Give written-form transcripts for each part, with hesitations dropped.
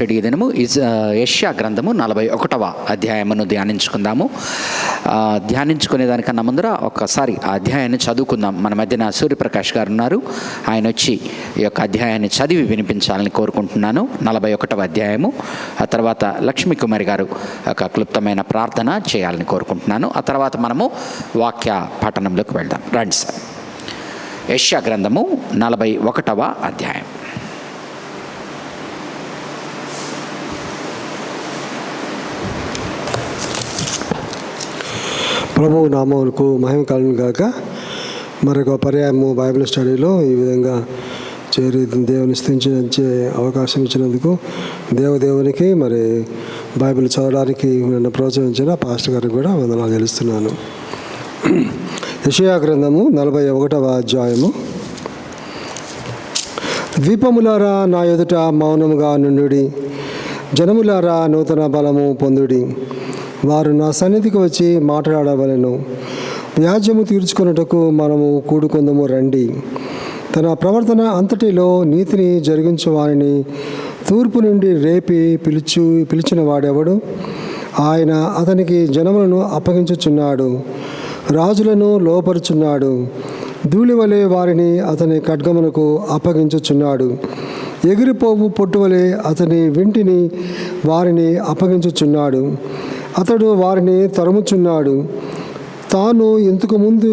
దినము యెషయా గ్రంథము 41వ అధ్యాయమును ధ్యానించుకుందాము. ధ్యానించుకునే దానికన్నా ముందర ఒకసారి ఆ అధ్యాయాన్ని చదువుకుందాం. మన మధ్యన సూర్యప్రకాష్ గారు ఉన్నారు. ఆయన వచ్చి ఈ యొక్క అధ్యాయాన్ని చదివి వినిపించాలని కోరుకుంటున్నాను. 41వ అధ్యాయము. ఆ తర్వాత లక్ష్మీ కుమారి గారు ఒక క్లుప్తమైన ప్రార్థన చేయాలని కోరుకుంటున్నాను. ఆ తర్వాత మనము వాక్య పఠనంలోకి వెళ్దాం. రండి సార్. యెషయా గ్రంథము 41వ అధ్యాయం. ప్రభువు నామమునకు మహిమ కలుగును గాక. మరొక పర్యాయము బైబిల్ స్టడీలో ఈ విధంగా చేరి దేవుని స్తుతించే అవకాశం ఇచ్చినందుకు దేవునికి మరి బైబిల్ చదవడానికి నన్ను ప్రోత్సహించిన పాస్టర్ గారికి కూడా వందనాలు తెలుస్తున్నాను. యెషయా గ్రంథము 41వ అధ్యాయము. ద్వీపములారా నా ఎదుట మౌనముగా నుండుడి, జనములారా నూతన బలము పొందుడి. వారు నా సన్నిధికి వచ్చి మాట్లాడవలెను. వ్యాజ్యము తీర్చుకొనుటకు మనము కూడుకొందుము రండి. తన ప్రవర్తన అంతటిలో నీతిని జరిగించు వారిని తూర్పు నుండి రేపి పిలిచిన వాడెవడు? ఆయన అతనికి జనములను అప్పగించుచున్నాడు, రాజులను లోపరుచున్నాడు. ధూళివలే వారిని అతని ఖడ్గమునకు అప్పగించుచున్నాడు. ఎగిరిపోవు పొట్టువలే అతని వింటిని వారిని అప్పగించుచున్నాడు. అతడు వారిని తరుముచున్నాడు. తాను ఇంతకు ముందు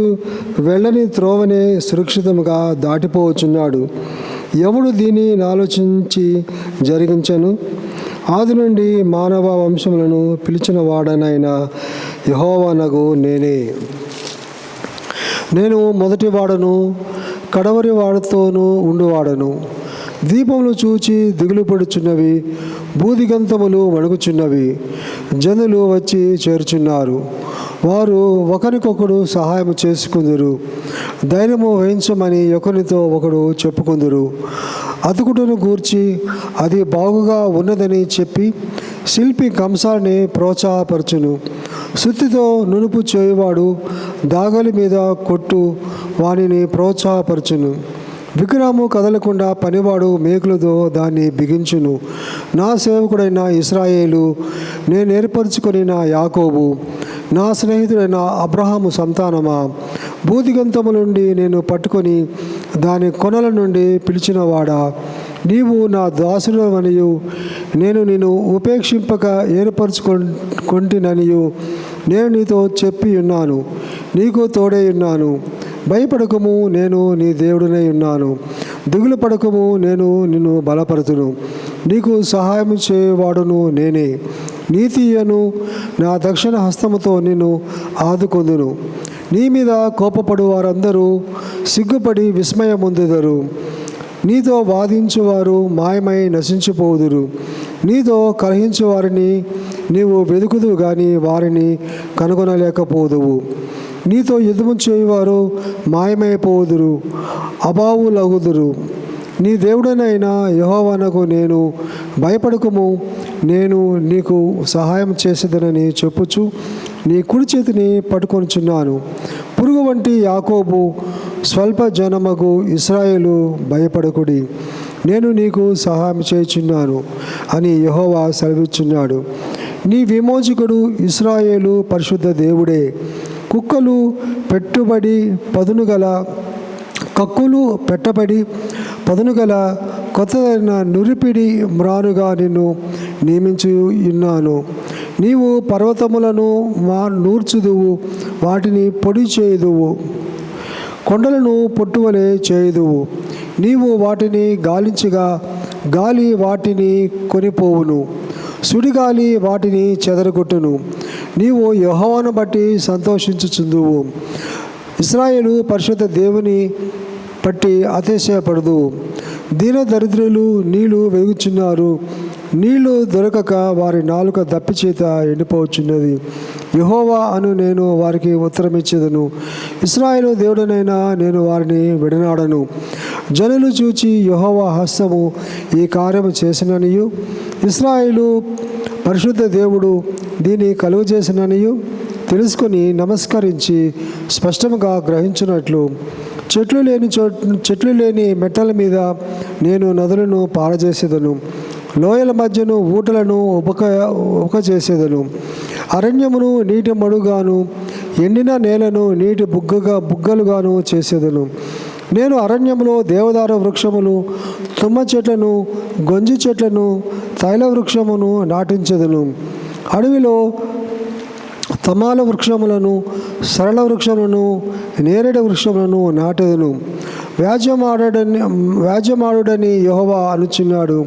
వెళ్ళని త్రోవనే సురక్షితముగా దాటిపోవచ్చున్నాడు. ఎవడు దీన్ని ఆలోచించి జరిగించను? ఆది నుండి మానవ వంశములను పిలిచిన వాడనైన యెహోవానగు నేనే. నేను మొదటి వాడను, కడవరి వాడితోనూ ఉండువాడను. దీపములు చూచి దిగులు పడుచున్నవి, బూదిగంతములు వణుకుచున్నవి. జనులు వచ్చి చేర్చున్నారు. వారు ఒకరికొకడు సహాయం చేసుకుందురు. ధైర్యము వహించమని ఒకరితో ఒకడు చెప్పుకుందురు. అతుకుటను గూర్చి అది బాగుగా ఉన్నదని చెప్పి శిల్పి కంసాన్ని ప్రోత్సాహపరచును. సుత్తితో నునుపు చేయువాడు దాగలి మీద కొట్టు వానిని ప్రోత్సాహపరచును. విగ్రహము కదలకుండా పనివాడు మేకులతో దాన్ని బిగించును. నా సేవకుడైన ఇశ్రాయేలు, నేను ఏర్పరచుకొని నా యాకోబు, నా స్నేహితుడైన అబ్రహాము సంతానమా, బూదిగంతము నుండి నేను పట్టుకొని దాని కొనల నుండి పిలిచినవాడా, నీవు నా దాసుడవనియు నేను నిన్ను ఉపేక్షింపక ఏర్పరచుకొంటిననియు నేను నీతో చెప్పి ఉన్నాను. నీకు తోడై ఉన్నాను. భయపడకము, నేను నీ దేవుడినై ఉన్నాను. దిగులు పడకము, నేను నిన్ను బలపరతును. నీకు సహాయం చేయవాడును నేనే. నీతియను నా దక్షిణ హస్తముతో నిన్ను ఆదుకొందును. నీ మీద కోపపడు వారందరూ సిగ్గుపడి విస్మయముందెదరు. నీతో వాదించువారు మాయమై నశించిపోదురు. నీతో కలహించు వారిని నీవు వెదుకుదువు గాని వారిని కనుగొనలేకపోదువు. నీతో యుద్ధము చేయువారు మాయమైపోదురు, అభావులగుదురు. నీ దేవుడనైనా యెహోవానకు నేను భయపడకము, నేను నీకు సహాయం చేసేదనని చెప్పుచు నీ కుడి చేతిని పట్టుకొనిచున్నాను. పురుగు వంటి యాకోబు, స్వల్ప జనమగు ఇశ్రాయేలు, భయపడకుడి, నేను నీకు సహాయం చేయుచున్నాను అని యెహోవా సెలవిచ్చున్నాడు. నీ విమోచకుడు ఇశ్రాయేలు పరిశుద్ధ దేవుడే. కుక్కలు పెట్టుబడి పదునుగల కక్కులు పెట్టబడి పదునుగల కొత్తదైన నురిపిడి మ్రానుగా నిన్ను నియమించి ఉన్నాను. నీవు పర్వతములను నూర్చుదువు, వాటిని పొడి చేయుదువు, కొండలను పొట్టువలే చేయుదువు. నీవు వాటిని గాలించగా గాలి వాటిని కొనిపోవును, సుడిగాలి వాటిని చెదరగొట్టును. నీవు యెహోవాను బట్టి సంతోషించుచుందువు. ఇశ్రాయేలు పరిశుద్ధ దేవుని బట్టి అతిశయపడదు. దీన దరిద్రులు నీళ్లు వెలుగుచున్నారు. నీళ్లు దొరకక వారి నాలుక దప్పిచేత ఎండిపోవచ్చున్నది. యెహోవా అను నేను వారికి ఉత్తరం ఇచ్చేదను. ఇశ్రాయేలు దేవుడనైనా నేను వారిని విడనాడను. జనులు చూచి యెహోవా హస్తము ఈ కార్యము చేసిననియు, ఇశ్రాయేలు పరిశుద్ధ దేవుడు దీన్ని కలుగజేసిననియు తెలుసుకొని నమస్కరించి స్పష్టంగా గ్రహించినట్లు చెట్లు లేని మెట్టల మీద నేను నదులను పారజేసేదను. లోయల మధ్యను ఊటలను ఉపక చేసేదను. అరణ్యమును నీటి మడుగాను, ఎండిన నేలను నీటి బుగ్గలుగాను చేసేదను. నేను అరణ్యములో దేవదారు వృక్షములు, తుమ్మ చెట్లను, గొంజి చెట్లను, తైల వృక్షమును నాటించెదను. అడవిలో తమాల వృక్షములను, సరళ వృక్షములను, నేరేడు వృక్షములను నాటెదను. వ్యాజ్యమాడుడని యెహోవా అనుచున్నాడు.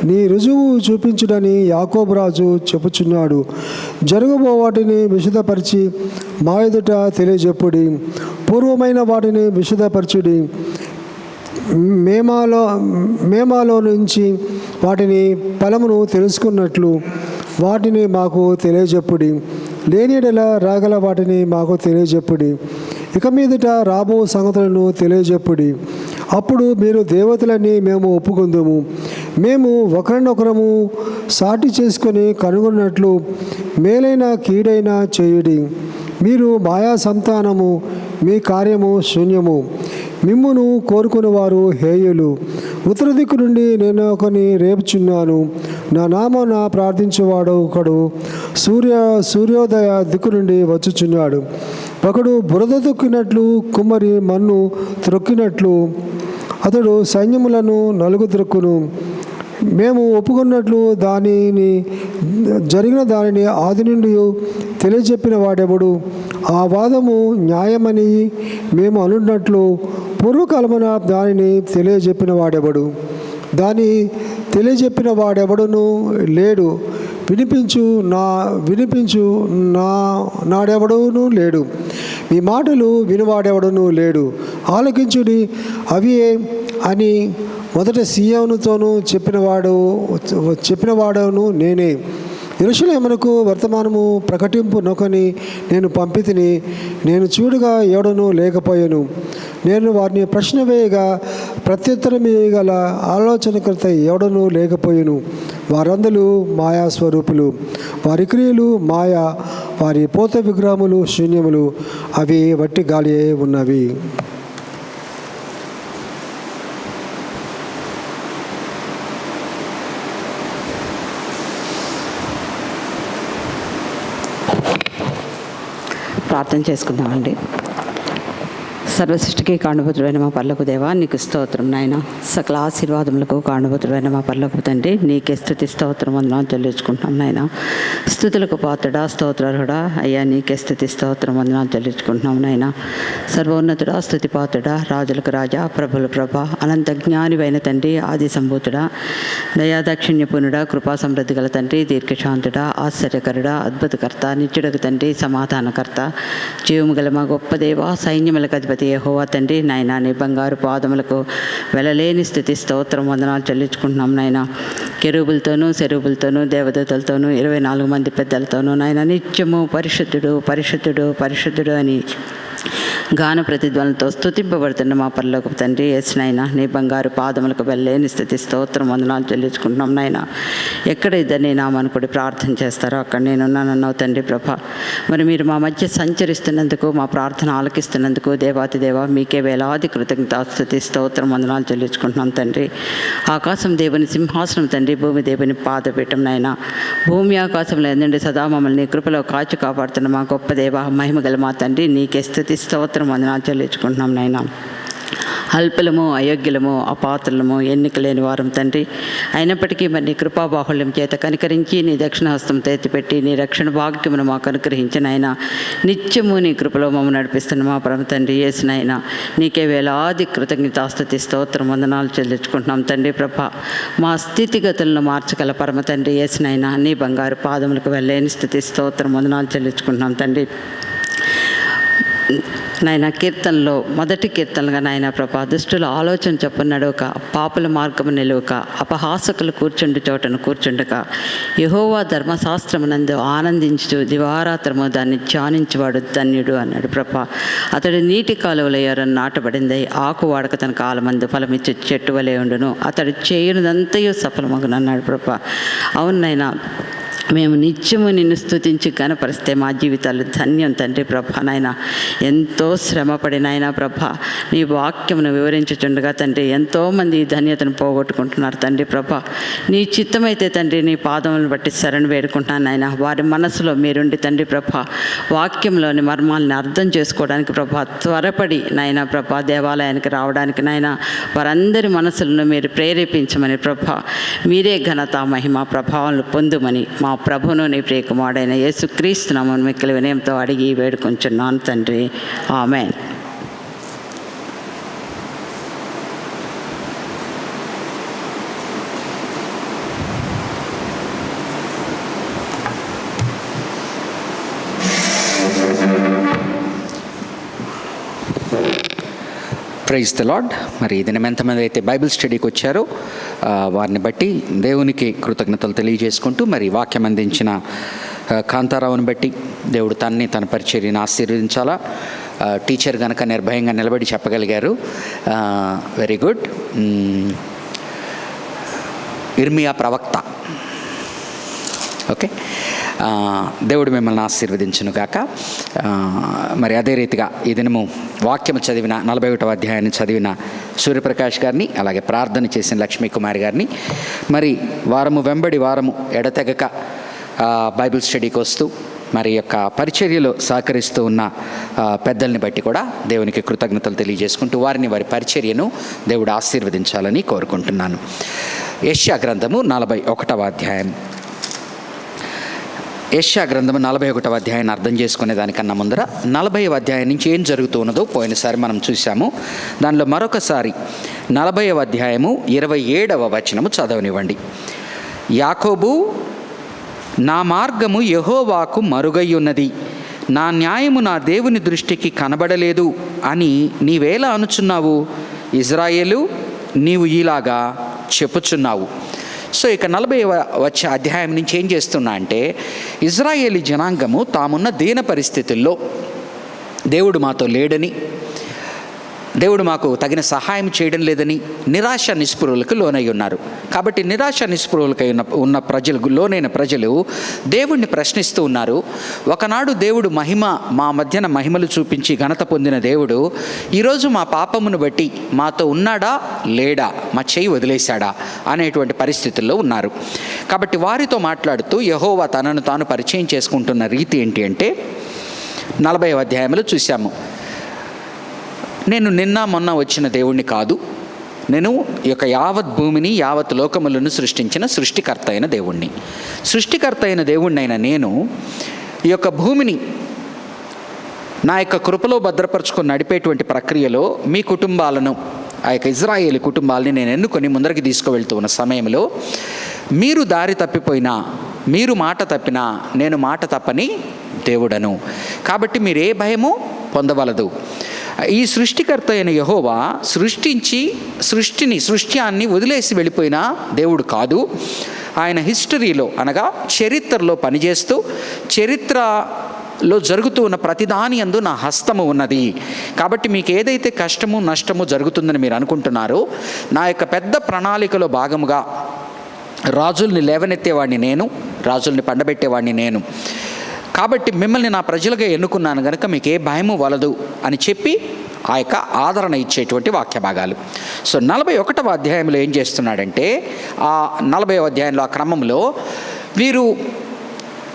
నీ రుజువు చూపించుడని యాకోబు రాజు చెప్పుచున్నాడు. జరగబో వాటిని విశదపరిచి మా ఎదుట తెలియజెప్పుడి. పూర్వమైన వాటిని విశదపరచుడి. మేమాలో నుంచి వాటిని ఫలమును తెలుసుకున్నట్లు వాటిని మాకు తెలియజెప్పుడి. లేనిడల రాగల వాటిని మాకు తెలియజెప్పుడి. ఇక మీదట రాబో సంగతులను తెలియజెప్పుడి. అప్పుడు మీరు దేవతలని మేము ఒప్పుకుందుము. మేము ఒకరినొకరము సాటి చేసుకొని కనుగొన్నట్లు మేలైన కీడైనా చేయుడి. మీరు మాయా సంతానము, మీ కార్యము శూన్యము. మిమ్మును కోరుకుని వారు హేయులు. ఉత్తర దిక్కు నుండి నేను ఒకని రేపుచున్నాను. నా నామమున ప్రార్థించేవాడు ఒకడు సూర్యోదయ దిక్కు నుండి వచ్చుచున్నాడు. ఒకడు బురద తొక్కినట్లు, కుమ్మరి మన్ను త్రొక్కినట్లు అతడు సైన్యములను నలుగు త్రొక్కును. మేము ఒప్పుకున్నట్లు జరిగిన దానిని ఆది నుండి తెలియజెప్పిన వాడెవడు? ఆ వాదము న్యాయమని మేము అనున్నట్లు పూర్వకాలమున దానిని తెలియజెప్పిన వాడెవడు? దాన్ని తెలియజెప్పిన వాడెవడును లేడు. వినిపించు నాడెవడును లేడు. మీ మాటలు వినివాడెవడును లేడు. ఆలకించుడి అవియే అని మొదట సీయోనుతోనూ చెప్పినవాడను నేనే. యెరూషలేమునకు వర్తమానము ప్రకటింపు నొకని నేను పంపితిని. నేను చూడగా ఎవడనూ లేకపోయాను. నేను వారిని ప్రశ్న వేయగా ప్రత్యుత్తరమీయగల ఆలోచనకర్త ఎవడనూ లేకపోయాను. వారందరూ మాయాస్వరూపులు. వారి క్రియలు మాయా, వారి పోత విగ్రహములు శూన్యములు. అవి వట్టి గాలియే ఉన్నవి. ప్రార్థన చేసుకుందామండి. సర్వసృష్టికి కారణభూతుడైన మా పర్లకు దేవా, నీకు స్తోత్రం నాయన. సకల ఆశీర్వాదములకు కారణభూతుడైన మా పర్లకు తండ్రి, నీకే స్తుతి స్తోత్రం వందనాలు చెల్లించుకుంటున్నాం నాయన. స్తుతులకు పాత్రుడా, స్తోత్రార్హుడా అయ్యా, నీకే స్తుతి స్తోత్రం వందనాలు చెల్లించుకుంటున్నాం నాయన. సర్వోన్నతుడా, స్తుతి పాత్రుడా, రాజులకు రాజా, ప్రభుల ప్రభ, అనంత జ్ఞానివైన తండ్రి, ఆది సంభూతుడా, దయాదాక్షిణ్యపూర్ణుడా, కృపా సమృద్ధి గల తండ్రి, దీర్ఘశాంతుడా, ఆశ్చర్యకరుడా, అద్భుతకర్త, నిత్యుడకు తండ్రి, సమాధానకర్త, జీవము గల మా గొప్ప దేవ, సైన్యములకు అధిపతి యెహోవా తండ్రి నాయన, నీ బంగారు పాదములకు వెలలేని స్థితి స్తోత్రం వందనాలు చెల్లించుకుంటున్నాం నాయన. కెరూబులతోనూ సెరూబులతోనూ దేవదూతలతోనూ 24 మంది పెద్దలతోనూ నాయన నిత్యము పరిశుద్ధుడు పరిశుద్ధుడు పరిశుద్ధుడు అని గాన ప్రతిధ్వనులతో స్తుతింపబడుతున్న మా పరలోకపు తండ్రి యేసునైనా, నీ బంగారు పాదములకు వెళ్ళలేని స్థితి స్తోత్రం వందనాలు చెల్లించుకుంటున్నాం నాయన. ఎక్కడ ఇద్దరిని నామనుకుడి ప్రార్థన చేస్తారో అక్కడ నేనున్నానన్నావు తండ్రి ప్రభ. మరి మీరు మా మధ్య సంచరిస్తున్నందుకు, మా ప్రార్థన ఆలకిస్తున్నందుకు దేవాతి దేవ, మీకే వేలాది కృతజ్ఞత స్తుతి స్తోత్రం వందనాలు చెల్లించుకుంటున్నాం తండ్రి. ఆకాశం దేవుని సింహాసనం తండ్రి, భూమి దేవుని పాదపీఠం నాయన. భూమి ఆకాశంలో ఎందుండి సదా మమ్మల్ని నీ కృపలో కాచి కాపాడుతున్న మా గొప్ప దేవ, మహిమగల మా తండ్రి, నీకే స్తుతి స్తోత్రం వందనాలు చెల్లించుకుంటున్నాం నాయన. అల్పులము, అయోగ్యులము, అపాత్రులము, ఎన్నిక లేని వారం తండ్రి. అయినప్పటికీ మరి నీ కృపాబాహుళ్యం చేత కనికరించి నీ దక్షిణ హస్తం తెత్తిపెట్టి నీ రక్షణ భాగ్యమును మాకు అనుగ్రహించిన ఆయన, నిత్యము నీ కృపలో మమ్మల్ని నడిపిస్తున్న మా పరమ తండ్రి యేసునైన, నీకే వేలాది కృతజ్ఞతాస్తుతి స్తోత్రం వందనాలు చెల్లించుకుంటున్నాం తండ్రి ప్రభ. మా స్థితిగతులను మార్చగల పరమ తండ్రి యేసునైన, నీ బంగారు పాదములకు వెళ్ళలేని స్థితి స్తోత్రం వందనాలు చెల్లించుకుంటున్నాం తండ్రి. నాయన కీర్తనలో మొదటి కీర్తనగా నాయన ప్రభా, దుష్టుల ఆలోచన చొప్పున నడవక, పాపుల మార్గము నిలువక, అపహాసకులు కూర్చుండు చోటను కూర్చుండక, యెహోవా ధర్మశాస్త్రమునందు ఆనందించు దివారాత్రము దాన్ని ధ్యానించువాడు ధన్యుడు అన్నాడు ప్రభా. అతడు నీటి కాలువల యొర నాటబడింది, ఆకు వాడక తన కాలమందు ఫలమిచ్చు చెట్టు వలె ఉండును, అతడు చేయునదంతయు సఫలమగును అన్నాడు ప్రభా. అవునైనా మేము నిత్యము నిన్ను స్తుతించి కనపరిస్తే మా జీవితాలు ధన్యం తండ్రి ప్రభా. నాయన ఎంతో శ్రమపడి నాయన ప్రభా నీ వాక్యమును వివరించుచుండగా తండ్రి ఎంతోమంది ఈ ధన్యతను పోగొట్టుకుంటున్నారు తండ్రి ప్రభా. నీ చిత్తమైతే తండ్రి నీ పాదములను బట్టి శరణు వేడుకుంటున్నాను నాయన. వారి మనసులో మీరుండి తండ్రి ప్రభా వాక్యంలోని మర్మాలను అర్థం చేసుకోవడానికి ప్రభా త్వరపడి నాయన ప్రభా దేవాలయానికి రావడానికి నాయన వారందరి మనసులను మీరు ప్రేరేపించమని ప్రభా మీరే ఘనత మహిమ ప్రభావాలను పొందుమని మా ప్రభువును నీ ప్రియకుమారుడైన యేసుక్రీస్తు నామమున మిక్కిలి వినయంతో అడిగి వేడుకొంచున్నాను తండ్రి. ఆమేన్. Praise the Lord. మరి దినం ఎంతమంది అయితే బైబిల్ స్టడీకి వచ్చారో వారిని బట్టి దేవునికి కృతజ్ఞతలు తెలియజేసుకుంటూ మరి వాక్యం అందించిన కాంతారావుని బట్టి దేవుడు తన పరిచర్యను ఆశీర్వదించాలా. టీచర్ కనుక నిర్భయంగా నిలబడి చెప్పగలిగారు. Very good. ఇర్మియా ప్రవక్త. ఓకే, దేవుడు మిమ్మల్ని ఆశీర్వదించును గాక. మరి అదే రీతిగా ఈ దినము వాక్యము చదివిన 41వ అధ్యాయాన్ని చదివిన సూర్యప్రకాష్ గారిని, అలాగే ప్రార్థన చేసిన లక్ష్మీ కుమారి గారిని, మరి వారము వెంబడి వారము ఎడతెగక బైబిల్ స్టడీకి వస్తూ మరి యొక్క పరిచర్యలో సహకరిస్తూ ఉన్న పెద్దల్ని బట్టి కూడా దేవునికి కృతజ్ఞతలు తెలియజేసుకుంటూ వారిని వారి పరిచర్యను దేవుడు ఆశీర్వదించాలని కోరుకుంటున్నాను. యెషయా గ్రంథము 41వ అధ్యాయం. యెషయా గ్రంథము 41వ అధ్యాయాన్ని అర్థం చేసుకునే దానికన్నా ముందర 40వ అధ్యాయం నుంచి ఏం జరుగుతూ ఉన్నదో పోయినసారి మనం చూసాము. దానిలో మరొకసారి 40వ అధ్యాయము 27వ వచనము చదవనివ్వండి. యాకోబు, నా మార్గము యెహోవాకు మరుగై ఉన్నది, నా న్యాయము నా దేవుని దృష్టికి కనబడలేదు అని నీవేలా అనుచున్నావు? ఇజ్రాయేలు, నీవు ఇలాగా చెప్పుచున్నావు. సో ఇక 40వ అధ్యాయం నుంచి ఏం చేస్తున్నా అంటే, ఇజ్రాయేలీ జనాంగము తామున్న దీన పరిస్థితుల్లో దేవుడు మాతో లేడని, దేవుడు మాకు తగిన సహాయం చేయడం లేదని నిరాశ నిస్పృహలకు లోనై ఉన్నారు. కాబట్టి నిరాశ నిస్పృహలకై ఉన్న లోనైన ప్రజలు దేవుణ్ణి ప్రశ్నిస్తూ ఉన్నారు. ఒకనాడు దేవుడు మా మధ్యన మహిమలు చూపించి ఘనత పొందిన దేవుడు ఈరోజు మా పాపమును బట్టి మాతో ఉన్నాడా లేడా, మా చేయి వదిలేశాడా అనేటువంటి పరిస్థితుల్లో ఉన్నారు. కాబట్టి వారితో మాట్లాడుతూ యెహోవా తనను తాను పరిచయం చేసుకుంటున్న రీతి ఏంటి అంటే 40వ అధ్యాయంలో చూశాము. నేను నిన్న మొన్న వచ్చిన దేవుణ్ణి కాదు, నేను ఈ యొక్క యావత్ భూమిని యావత్ లోకములను సృష్టించిన సృష్టికర్త అయిన దేవుణ్ణి. సృష్టికర్త అయిన దేవుణ్ణైన నేను ఈ యొక్క భూమిని నా యొక్క కృపలో భద్రపరుచుకొని నడిపేటువంటి ప్రక్రియలో మీ కుటుంబాలను, ఆ యొక్క ఇజ్రాయేలీ కుటుంబాలని నేను ఎన్నుకొని ముందరికి తీసుకువెళ్తూ ఉన్న సమయంలో మీరు దారి తప్పిపోయినా, మీరు మాట తప్పినా నేను మాట తప్పని దేవుడను. కాబట్టి మీరు ఏ భయము పొందవలదు. ఈ సృష్టికర్త అయిన యెహోవా సృష్ట్యాన్ని వదిలేసి వెళ్ళిపోయిన దేవుడు కాదు. ఆయన హిస్టరీలో అనగా చరిత్రలో పనిచేస్తూ చరిత్రలో జరుగుతూ ఉన్న ప్రతిదాని యందు నా హస్తము ఉన్నది. కాబట్టి మీకు ఏదైతే కష్టము నష్టము జరుగుతుందని మీరు అనుకుంటున్నారో, నా యొక్క పెద్ద ప్రణాళికలో భాగముగా రాజుల్ని లేవనెత్తేవాడిని నేను, రాజుల్ని పండబెట్టేవాడిని నేను. కాబట్టి మిమ్మల్ని నా ప్రజలుగా ఎన్నుకున్నాను కనుక మీకు ఏ భయము వలదు అని చెప్పి ఆ యొక్క ఆదరణ ఇచ్చేటువంటి వాక్య భాగాలు. సో 41వ అధ్యాయంలో ఏం చేస్తున్నాడంటే, ఆ 40వ అధ్యాయంలో ఆ క్రమంలో వీరు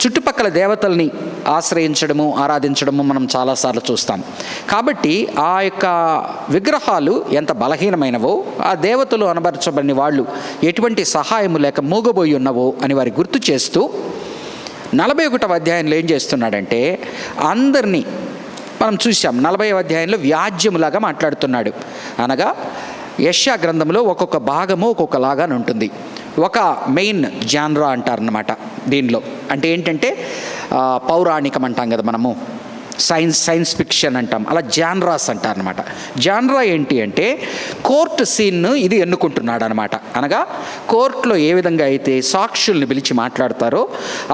చుట్టుపక్కల దేవతల్ని ఆశ్రయించడము ఆరాధించడము మనం చాలాసార్లు చూస్తాం. కాబట్టి ఆ యొక్క విగ్రహాలు ఎంత బలహీనమైనవో, ఆ దేవతలు అనబరచబడిన వాళ్ళు ఎటువంటి సహాయము లేక మూగబోయి ఉన్నవో అని వారి గుర్తు చేస్తూ 41వ అధ్యాయంలో ఏం చేస్తున్నాడంటే, అందరినీ మనం చూసాం 40వ అధ్యాయంలో వ్యాజ్యములాగా మాట్లాడుతున్నాడు. అనగా యెషయా గ్రంథంలో ఒక్కొక్క భాగము ఒక్కొక్కలాగా ఉంటుంది. ఒక మెయిన్ జాన్రా అంటారన్నమాట దీనిలో. అంటే ఏంటంటే పౌరాణికం అంటాం కదా మనము, సైన్స్ ఫిక్షన్ అంటాం, అలా జాన్రాస్ అంటారనమాట. జాన్రా ఏంటి అంటే కోర్టు సీన్ను ఇది ఎన్నుకుంటున్నాడు అనమాట. అనగా కోర్టులో ఏ విధంగా అయితే సాక్షుల్ని పిలిచి మాట్లాడతారో,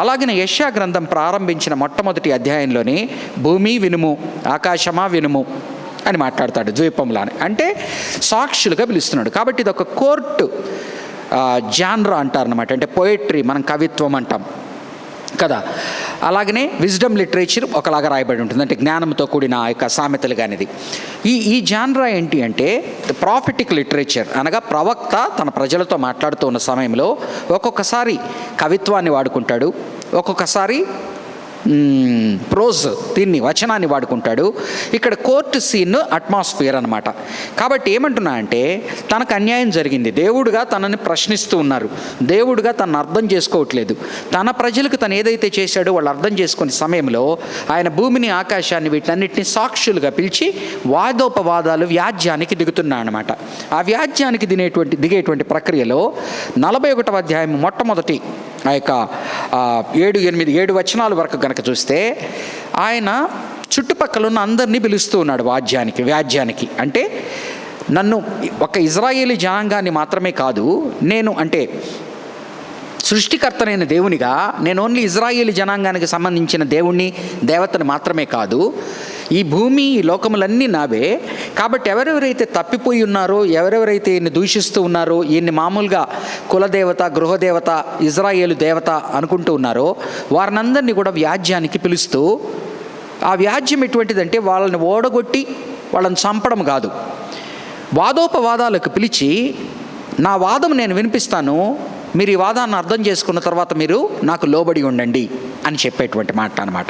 అలాగే యెషయా గ్రంథం ప్రారంభించిన మొట్టమొదటి అధ్యాయంలోనే భూమి వినుము, ఆకాశమా వినుము అని మాట్లాడతాడు. ద్వీపంలాని అంటే సాక్షులుగా పిలుస్తున్నాడు. కాబట్టి ఇది ఒక కోర్టు జాన్రా అంటారనమాట. అంటే పోయిట్రీ, మనం కవిత్వం అంటాం, కదా. అలాగనే విజ్డమ్ లిటరేచర్ ఒకలాగా రాయబడి ఉంటుంది, అంటే జ్ఞానంతో కూడిన ఆ యొక్క సామెతలు కానిది. ఈ జాన్రా ఏంటి అంటే ప్రాఫిటిక్ లిటరేచర్, అనగా ప్రవక్త తన ప్రజలతో మాట్లాడుతూ ఉన్న సమయంలో ఒక్కొక్కసారి కవిత్వాన్ని వాడుకుంటాడు, ఒక్కొక్కసారి ప్రోజ్ దీన్ని వచనాన్ని వాడుకుంటాడు. ఇక్కడ కోర్టు సీన్ అట్మాస్ఫియర్ అనమాట. కాబట్టి ఏమంటున్నా అంటే తనకు అన్యాయం జరిగింది, దేవుడుగా తనని ప్రశ్నిస్తూ ఉన్నారు, దేవుడుగా తనను అర్థం చేసుకోవట్లేదు, తన ప్రజలకు తను ఏదైతే చేశాడో వాళ్ళు అర్థం చేసుకునే సమయంలో ఆయన భూమిని ఆకాశాన్ని వీటన్నిటిని సాక్షులుగా పిలిచి వాదోపవాదాలు వ్యాజ్యానికి దిగుతున్నా అనమాట. ఆ వ్యాజ్యానికి దిగేటువంటి ప్రక్రియలో 41వ అధ్యాయం మొట్టమొదటి ఆ యొక్క 7 వచనాల వరకు కనుక చూస్తే ఆయన చుట్టుపక్కల ఉన్న అందరినీ పిలుస్తూ ఉన్నాడు వ్యాజ్యానికి. అంటే నన్ను ఒక ఇజ్రాయేలీ జనాంగాన్ని మాత్రమే కాదు, నేను అంటే సృష్టికర్తనైన దేవునిగా నేను ఓన్లీ ఇజ్రాయేలీ జనాంగానికి సంబంధించిన దేవుణ్ణి దేవతను మాత్రమే కాదు, ఈ భూమి ఈ లోకములన్నీ నావే. కాబట్టి ఎవరెవరైతే తప్పిపోయి ఉన్నారో, ఎవరెవరైతే ఈయన్ని దూషిస్తూ ఉన్నారో, ఈయన్ని మామూలుగా కులదేవత, గృహదేవత, ఇజ్రాయేలు దేవత అనుకుంటూ ఉన్నారో వారినందరినీ కూడా వ్యాజ్యానికి పిలుస్తూ, ఆ వ్యాజ్యం ఎటువంటిదంటే వాళ్ళని ఓడగొట్టి వాళ్ళని చంపడం కాదు, వాదోపవాదాలకు పిలిచి నా వాదం నేను వినిపిస్తాను, మీరు ఈ వాదాన్ని అర్థం చేసుకున్న తర్వాత మీరు నాకు లోబడి ఉండండి అని చెప్పేటువంటి మాట అనమాట.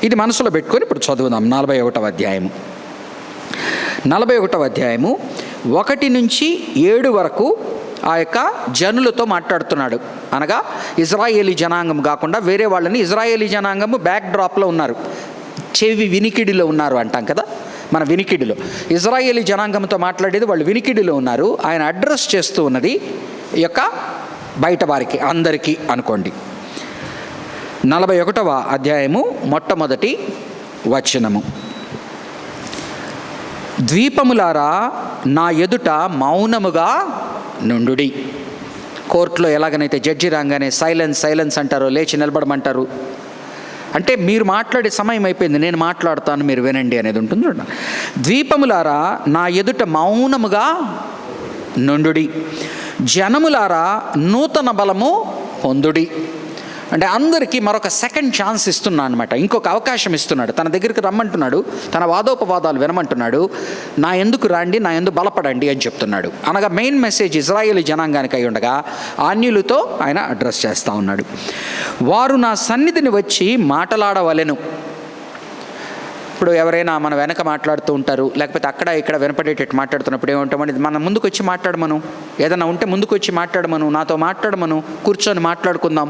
ఇది మనసులో పెట్టుకొని ఇప్పుడు చదువుదాం 41వ అధ్యాయము. 41వ అధ్యాయము 1 నుంచి 7 వరకు ఆ యొక్క జనులతో మాట్లాడుతున్నాడు. అనగా ఇజ్రాయేలీ జనాంగం కాకుండా వేరే వాళ్ళని, ఇజ్రాయేలీ జనాంగము బ్యాక్ డ్రాప్లో ఉన్నారు, చెవి వినికిడిలో ఉన్నారు అంటాం కదా, మన వినికిడిలో. ఇజ్రాయేలీ జనాంగంతో మాట్లాడేది వాళ్ళు వినికిడిలో ఉన్నారు. ఆయన అడ్రస్ చేస్తూ ఉన్నది ఈ యొక్క బయట వారికి, అందరికీ అనుకోండి. 41వ అధ్యాయము మొట్టమొదటి వచనము. ద్వీపములారా నా ఎదుట మౌనముగా నుండుడి. కోర్టులో ఎలాగనైతే జడ్జి రాగానే సైలెన్స్ అంటారో, లేచి నిలబడమంటారు, అంటే మీరు మాట్లాడే సమయం అయిపోయింది, నేను మాట్లాడతాను, మీరు వినండి అనేది ఉంటుంది. ద్వీపములారా నా ఎదుట మౌనముగా నుండుడి, జనములారా నూతన బలము పొందుడి. అంటే అందరికీ మరొక సెకండ్ ఛాన్స్ ఇస్తున్నాడు అనమాట, ఇంకొక అవకాశం ఇస్తున్నాడు, తన దగ్గరికి రమ్మంటున్నాడు, తన వాదోపవాదాలు వినమంటున్నాడు, నా ఎందుకు రండి, నా ఎందుకు బలపడండి అని చెప్తున్నాడు. అనగా మెయిన్ మెసేజ్ ఇజ్రాయేలీ జనాంగానికి అయి ఉండగా ఆన్యులతో ఆయన అడ్రస్ చేస్తూ ఉన్నాడు. వారు నా సన్నిధిని వచ్చి మాటలాడవలెను. ఇప్పుడు ఎవరైనా మన వెనక మాట్లాడుతూ ఉంటారు, లేకపోతే అక్కడ ఇక్కడ వినపడేటట్టు మాట్లాడుతున్నప్పుడు ఏమంటామని, మన ముందుకు వచ్చి మాట్లాడమను, ఏదైనా ఉంటే ముందుకు వచ్చి మాట్లాడమను, నాతో మాట్లాడమను, కూర్చొని మాట్లాడుకుందాం,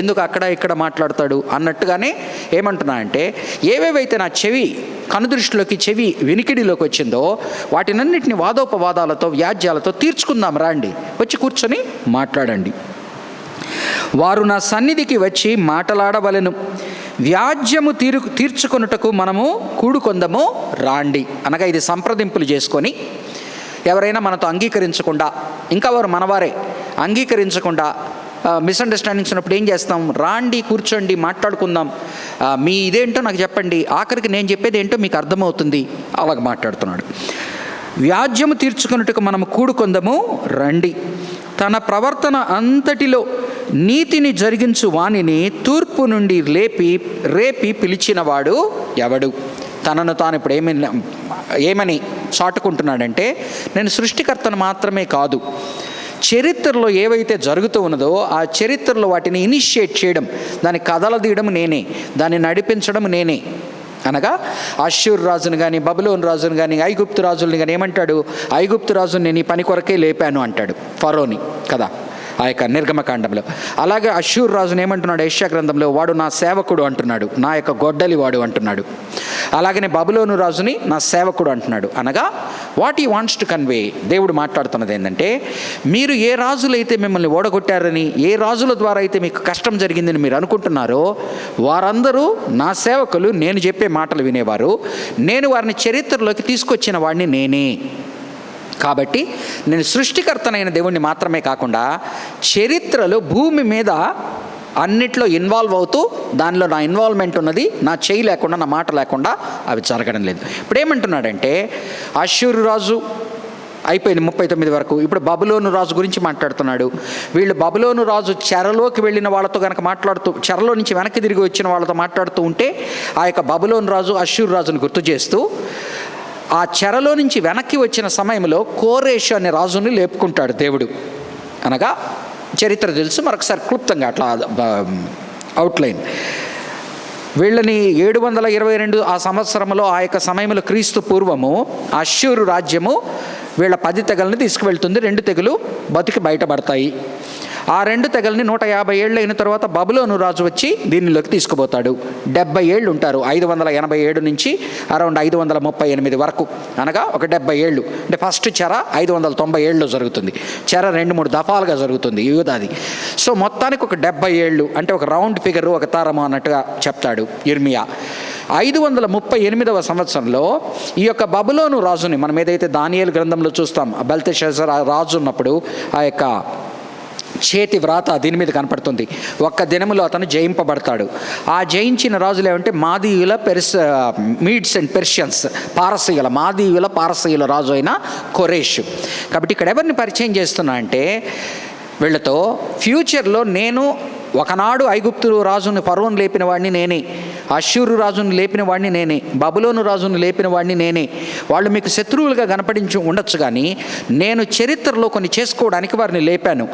ఎందుకు అక్కడ ఇక్కడ మాట్లాడతాడు అన్నట్టుగానే ఏమంటున్నా అంటే ఏవేవైతే నా కనుదృష్టిలోకి చెవి వినికిడిలోకి వచ్చిందో వాటినన్నిటిని వాదోపవాదాలతో వ్యాజ్యాలతో తీర్చుకుందాం, రండి, వచ్చి కూర్చొని మాట్లాడండి. వారు నా సన్నిధికి వచ్చి మాటలాడవలెను, వ్యాజ్యము తీర్చుకొనుటకు మనము కూడుకొందము రాండి. అనగా ఇది సంప్రదింపులు చేసుకొని ఎవరైనా మనతో అంగీకరించకుండా, ఇంకా వారు మనవారే అంగీకరించకుండా మిస్అండర్స్టాండింగ్స్ ఉన్నప్పుడు ఏం చేస్తాం, రాండి, కూర్చోండి, మాట్లాడుకుందాం, మీ ఇదేంటో నాకు చెప్పండి, ఆఖరికి నేను చెప్పేది ఏంటో మీకు అర్థమవుతుంది, అలాగ మాట్లాడుతున్నాడు. వ్యాజ్యము తీర్చుకొనుటకు మనము కూడుకొందము రండి. తన ప్రవర్తన అంతటిలో నీతిని జరిగించు వానిని తూర్పు నుండి రేపి పిలిచినవాడు ఎవడు? తనను తాను ఇప్పుడు ఏమని చాటుకుంటున్నాడంటే, నేను సృష్టికర్తను మాత్రమే కాదు, చరిత్రలో ఏవైతే జరుగుతూ ఉన్నదో ఆ చరిత్రలో వాటిని ఇనిషియేట్ చేయడం, దాన్ని కదలదీయడం నేనే, దాన్ని నడిపించడం నేనే. అనగా అష్షూరు రాజును కానీ, బబులోను రాజును కానీ, ఐగుప్తు రాజుల్ని కానీ ఏమంటాడు, ఐగుప్తు రాజుని నేను ఈ పని కొరకే లేపాను అంటాడు, ఫరోని కదా ఆ యొక్క నిర్గమకాండంలో. అలాగే అష్షూరు రాజును ఏమంటున్నాడు యెషయా గ్రంథంలో, వాడు నా సేవకుడు అంటున్నాడు, నా యొక్క గొడ్డలి వాడు అంటున్నాడు. అలాగనే బబులోను రాజుని నా సేవకుడు అంటున్నాడు. అనగా what he wants to convey, దేవుడు మాట్లాడుతున్నది ఏంటంటే, మీరు ఏ రాజులైతే మిమ్మల్ని ఓడగొట్టారని, ఏ రాజుల ద్వారా అయితే మీకు కష్టం జరిగిందని మీరు అనుకుంటున్నారో వారందరూ నా సేవకులు, నేను చెప్పే మాటలు వినేవారు, నేను వారిని చరిత్రలోకి తీసుకొచ్చిన వాడిని నేనే. కాబట్టి నేను సృష్టికర్తనైన దేవుణ్ణి మాత్రమే కాకుండా చరిత్రలో భూమి మీద అన్నిట్లో ఇన్వాల్వ్ అవుతూ, దానిలో నా ఇన్వాల్వ్మెంట్ ఉన్నది, నా చేయి లేకుండా, నా మాట లేకుండా అవి జరగడం లేదు. ఇప్పుడు ఏమంటున్నాడంటే, అష్షూరు రాజు అయిపోయింది 39 వరకు. ఇప్పుడు బబులోను రాజు గురించి మాట్లాడుతున్నాడు. వీళ్ళు బబులోను రాజు చెరలోకి వెళ్ళిన వాళ్ళతో కనుక మాట్లాడుతూ, చెరలో నుంచి వెనక్కి తిరిగి వచ్చిన వాళ్ళతో మాట్లాడుతూ ఉంటే ఆ యొక్క బబులోను రాజు అష్షూరు రాజును గుర్తు చేస్తూ ఆ చెరలో నుంచి వెనక్కి వచ్చిన సమయంలో కోరేషు అనే రాజుని లేపుకుంటాడు దేవుడు. అనగా చరిత్ర తెలుసు, మరొకసారి క్లుప్తంగా అట్లా అవుట్లైన్. వీళ్ళని 722 ఆ సంవత్సరంలో, ఆ యొక్క సమయంలో క్రీస్తు పూర్వము అష్షూరు రాజ్యము వీళ్ళ 10 తెగలను తీసుకువెళ్తుంది. 2 తెగలు బతికి బయటపడతాయి. ఆ 2 తెగల్ని 150 ఏళ్ళు అయిన తర్వాత బబులోను రాజు వచ్చి దీనిలోకి తీసుకుపోతాడు. 70 ఏళ్ళు ఉంటారు. 587 నుంచి అరౌండ్ 538 వరకు, అనగా ఒక 70 ఏళ్ళు. అంటే ఫస్ట్ చెర 590 ఏళ్ళు జరుగుతుంది. చెర 2-3 దఫాలుగా జరుగుతుంది యూదాది. సో మొత్తానికి ఒక 70 ఏళ్ళు, అంటే ఒక రౌండ్ ఫిగరు, ఒక తరము అన్నట్టుగా చెప్తాడు ఇర్మియా. 538వ సంవత్సరంలో ఈ యొక్క బబులోను రాజుని మనం ఏదైతే దానియేలు గ్రంథంలో చూస్తాం, బెల్తెషాజర్ రాజు ఉన్నప్పుడు ఆ యొక్క చేతి వ్రాత దీని మీద కనపడుతుంది. ఒక్క దినములో అతను జయింపబడతాడు. ఆ జయించిన రాజులు ఏమంటే మాదీయుల మీడ్స్ అండ్ పెర్షియన్స్, పారసీయుల, మాదీయుల పారసీయుల రాజు అయిన కోరేషు. కాబట్టి ఇక్కడ ఎవరిని పరిచయం చేస్తున్నా అంటే వీళ్ళతో ఫ్యూచర్లో నేను ఒకనాడు ఐగుప్తు రాజుని ఫరోను లేపిన వాడిని నేనే, అష్షూరు రాజును లేపిన వాడిని నేనే, బబులోను రాజును లేపిన వాడిని నేనే. వాళ్ళు మీకు శత్రువులుగా కనపడించి ఉండొచ్చు, కానీ నేను చరిత్రలో కొన్ని చేసుకోవడానికి వారిని లేపాను.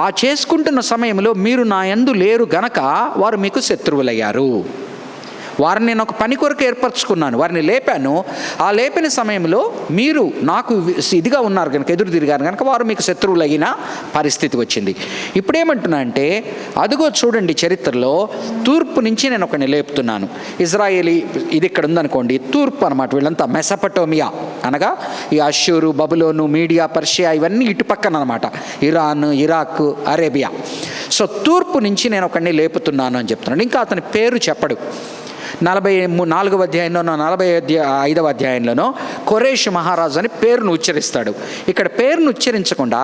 ఆ చేసుకుంటున్న సమయంలో మీరు నా యందు లేరు గనక వారు మీకు శత్రువులయ్యారు. వారిని నేను ఒక పని కొరకు ఏర్పరచుకున్నాను, వారిని లేపాను. ఆ లేపిన సమయంలో మీరు నాకు ఇదిగా ఉన్నారు కనుక, ఎదురు తిరిగారు కనుక వారు మీకు శత్రువులైన పరిస్థితి వచ్చింది. ఇప్పుడేమంటున్నా అంటే, అదిగో చూడండి చరిత్రలో తూర్పు నుంచి నేను ఒకరిని లేపుతున్నాను. ఇజ్రాయేలీ ఇది ఇక్కడ ఉందనుకోండి, తూర్పు అనమాట. వీళ్ళంతా మెసపటోమియా, అనగా ఈ అష్షూరు, బబులోను, మీడియా, పర్షియా ఇవన్నీ ఇటు పక్కన అనమాట. Iran, Iraq, Arabia. సో తూర్పు నుంచి నేను ఒకరిని లేపుతున్నాను అని చెప్తున్నాను. ఇంకా అతని పేరు చెప్పడు. 44వ అధ్యాయంలోనో 45వ అధ్యాయంలోనో కోరేషు మహారాజు అని పేరును ఉచ్చరిస్తాడు. ఇక్కడ పేరును ఉచ్చరించకుండా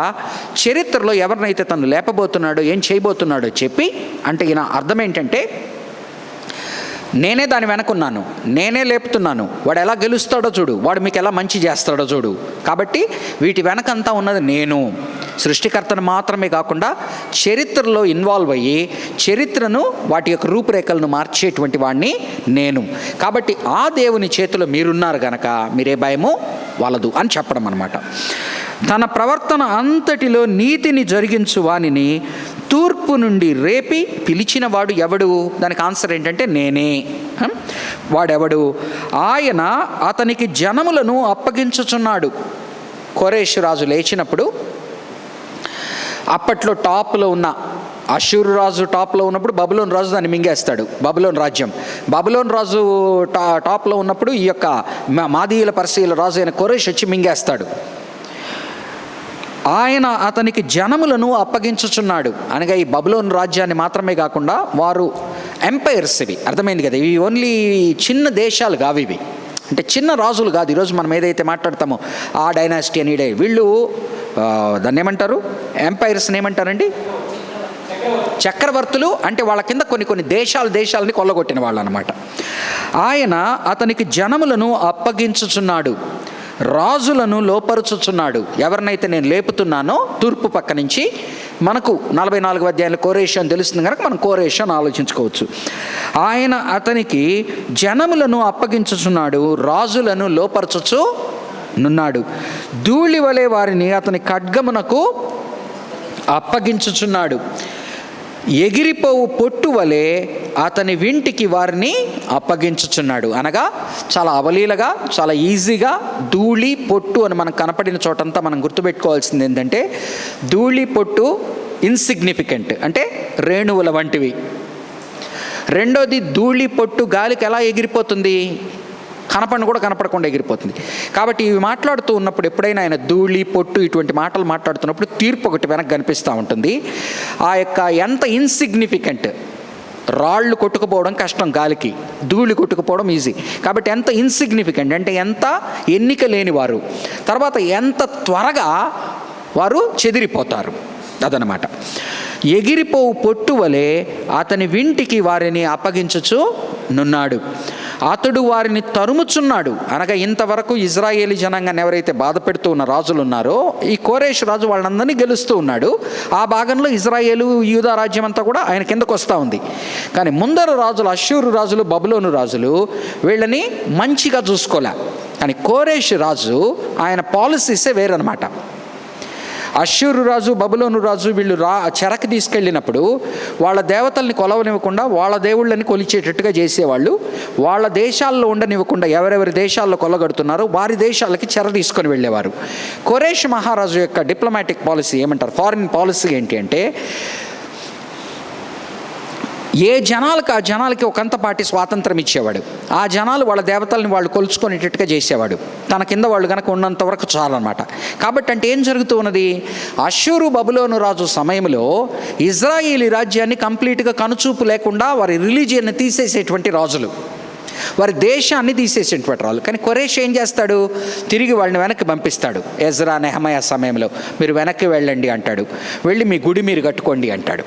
చరిత్రలో ఎవరినైతే తను లేపబోతున్నాడో, ఏం చేయబోతున్నాడో చెప్పి, అంటే ఈయన అర్థం ఏంటంటే నేనే దాని వెనకున్నాను, నేనే లేపుతున్నాను, వాడు ఎలా గెలుస్తాడో చూడు, వాడు మీకు ఎలా మంచి చేస్తాడో చూడు. కాబట్టి వీటి వెనకంతా ఉన్నది నేను. సృష్టికర్తను మాత్రమే కాకుండా చరిత్రలో ఇన్వాల్వ్ అయ్యి చరిత్రను, వాటి యొక్క రూపురేఖలను మార్చేటువంటి వాడిని నేను. కాబట్టి ఆ దేవుని చేతిలో మీరున్నారు గనక మీరే భయము వాళ్ళదు అని చెప్పడం అన్నమాట. తన ప్రవర్తన అంతటిలో నీతిని జరిగించు వానిని తూర్పు నుండి రేపి పిలిచిన వాడు ఎవడు? దానికి ఆన్సర్ ఏంటంటే నేనే. వాడెవడు? ఆయన అతనికి జనములను అప్పగించుచున్నాడు. కోరేషు రాజు లేచినప్పుడు అప్పట్లో టాప్లో ఉన్న అష్షూరు రాజు టాప్లో ఉన్నప్పుడు బబులోను రాజు దాన్ని మింగేస్తాడు. బబులోను రాజ్యం, బబులోను రాజు టాప్లో ఉన్నప్పుడు ఈ యొక్క మాదీయుల పర్షియల రాజు అయిన కోరేషు వచ్చి మింగేస్తాడు. ఆయన అతనికి జనములను అప్పగించుచున్నాడు. అనగా ఈ బబులోను రాజ్యాన్ని మాత్రమే కాకుండా వారు ఎంపైర్స్, ఇవి అర్థమైంది కదా, ఇవి ఓన్లీ చిన్న దేశాలు కావు, ఇవి అంటే చిన్న రాజులు కాదు. ఈరోజు మనం ఏదైతే మాట్లాడతామో ఆ డైనాసిటీ అని, వీళ్ళు దాన్ని ఏమంటారు, ఎంపైర్స్ని ఏమంటారండి? చక్రవర్తులు. అంటే వాళ్ళ కింద కొన్ని దేశాలని కొల్లగొట్టిన వాళ్ళు అనమాట. ఆయన అతనికి జనములను అప్పగించుచున్నాడు, రాజులను లోపరుచుచున్నాడు. ఎవరినైతే నేను లేపుతున్నానో తూర్పు పక్క నుంచి, మనకు 44వ అధ్యాయంలో కోరేషు అని తెలుస్తుంది కనుక మనం కోరేషు అని ఆలోచించుకోవచ్చు. ఆయన అతనికి జనములను అప్పగించుచున్నాడు, రాజులను లోపరచుచు నున్నాడు. ధూళి వలె వారిని అతని ఖడ్గమునకు అప్పగించుచున్నాడు. ఎగిరిపోవు పొట్టు వలె అతని వింటికి వారిని అప్పగించుచున్నాడు. అనగా చాలా అవలీలగా, చాలా ఈజీగా ధూళి పొట్టు అని మనకు కనపడిన చోటంతా మనం గుర్తుపెట్టుకోవాల్సింది ఏంటంటే, ధూళి పొట్టు ఇన్సిగ్నిఫికెంట్, అంటే రేణువుల వంటివి. రెండోది, ధూళి పొట్టు గాలికి ఎలా ఎగిరిపోతుంది? కనపడకుండా ఎగిరిపోతుంది. కాబట్టి ఇవి మాట్లాడుతూ ఉన్నప్పుడు ఎప్పుడైనా ఆయన ధూళి పొట్టు ఇటువంటి మాటలు మాట్లాడుతున్నప్పుడు తీర్పు ఒకటి వెనక్కి కనిపిస్తూ ఉంటుంది. ఆ యొక్క ఎంత ఇన్సిగ్నిఫికెంట్, రాళ్ళు కొట్టుకుపోవడం కష్టం గాలికి, ధూళి కొట్టుకుపోవడం ఈజీ. కాబట్టి ఎంత ఇన్సిగ్నిఫికెంట్ అంటే ఎంత ఎన్నిక లేని వారు, తర్వాత ఎంత త్వరగా వారు చెదిరిపోతారు, అదనమాట. ఎగిరిపోవు పొట్టు వలె అతని వింటికి వారిని అప్పగించుచు నున్నాడు. అతడు వారిని తరుముచున్నాడు. అనగా ఇంతవరకు ఇజ్రాయేలీ జనాంగాన్ని ఎవరైతే బాధ పెడుతూ ఉన్న రాజులు ఉన్నారో ఈ కోరేషు రాజు వాళ్ళందరినీ గెలుస్తూ ఉన్నాడు. ఆ భాగంలో ఇజ్రాయేలు యూదా రాజ్యం అంతా కూడా ఆయన కిందకు వస్తూ ఉంది. కానీ ముందర రాజులు, అష్షూరు రాజులు, బబులోను రాజులు వీళ్ళని మంచిగా చూసుకోలే. కానీ కోరేషు రాజు ఆయన పాలసీసే వేరనమాట. అష్షూరు రాజు, బబులోను రాజు వీళ్ళు చెరకు తీసుకెళ్ళినప్పుడు వాళ్ళ దేవతల్ని కొలవనివ్వకుండా వాళ్ళ దేవుళ్ళని కొలిచేటట్టుగా చేసేవాళ్ళు. వాళ్ళ దేశాల్లో ఉండనివ్వకుండా ఎవరెవరి దేశాల్లో కొల్లగడుతున్నారో వారి దేశాలకి చెర తీసుకొని వెళ్ళేవారు. కోరేష్ మహారాజు యొక్క డిప్లొమాటిక్ పాలసీ ఏమంటారు, ఫారిన్ పాలసీ ఏంటి అంటే ఏ జనాలకు ఆ జనాలకి ఒకంతపాటి స్వాతంత్రం ఇచ్చేవాడు. ఆ జనాలు వాళ్ళ దేవతల్ని వాళ్ళు కొలుచుకునేటట్టుగా చేసేవాడు. తన కింద వాళ్ళు కనుక ఉన్నంత వరకు చాలన్నమాట. కాబట్టి అంటే ఏం జరుగుతూ ఉన్నది, అష్షూరు బబులోను రాజు సమయంలో ఇజ్రాయేలీ రాజ్యాన్ని కంప్లీట్గా కనుచూపు లేకుండా వారి రిలీజియన్ని తీసేసేటువంటి రాజులు, వారి దేశాన్ని తీసేసేటువంటి రాజులు. కానీ కోరేష్ ఏం చేస్తాడు, తిరిగి వాళ్ళని వెనక్కి పంపిస్తాడు. ఎజ్రా, నెహమయా సమయంలో మీరు వెనక్కి వెళ్ళండి అంటాడు. వెళ్ళి మీ గుడి మీరు కట్టుకోండి అంటాడు.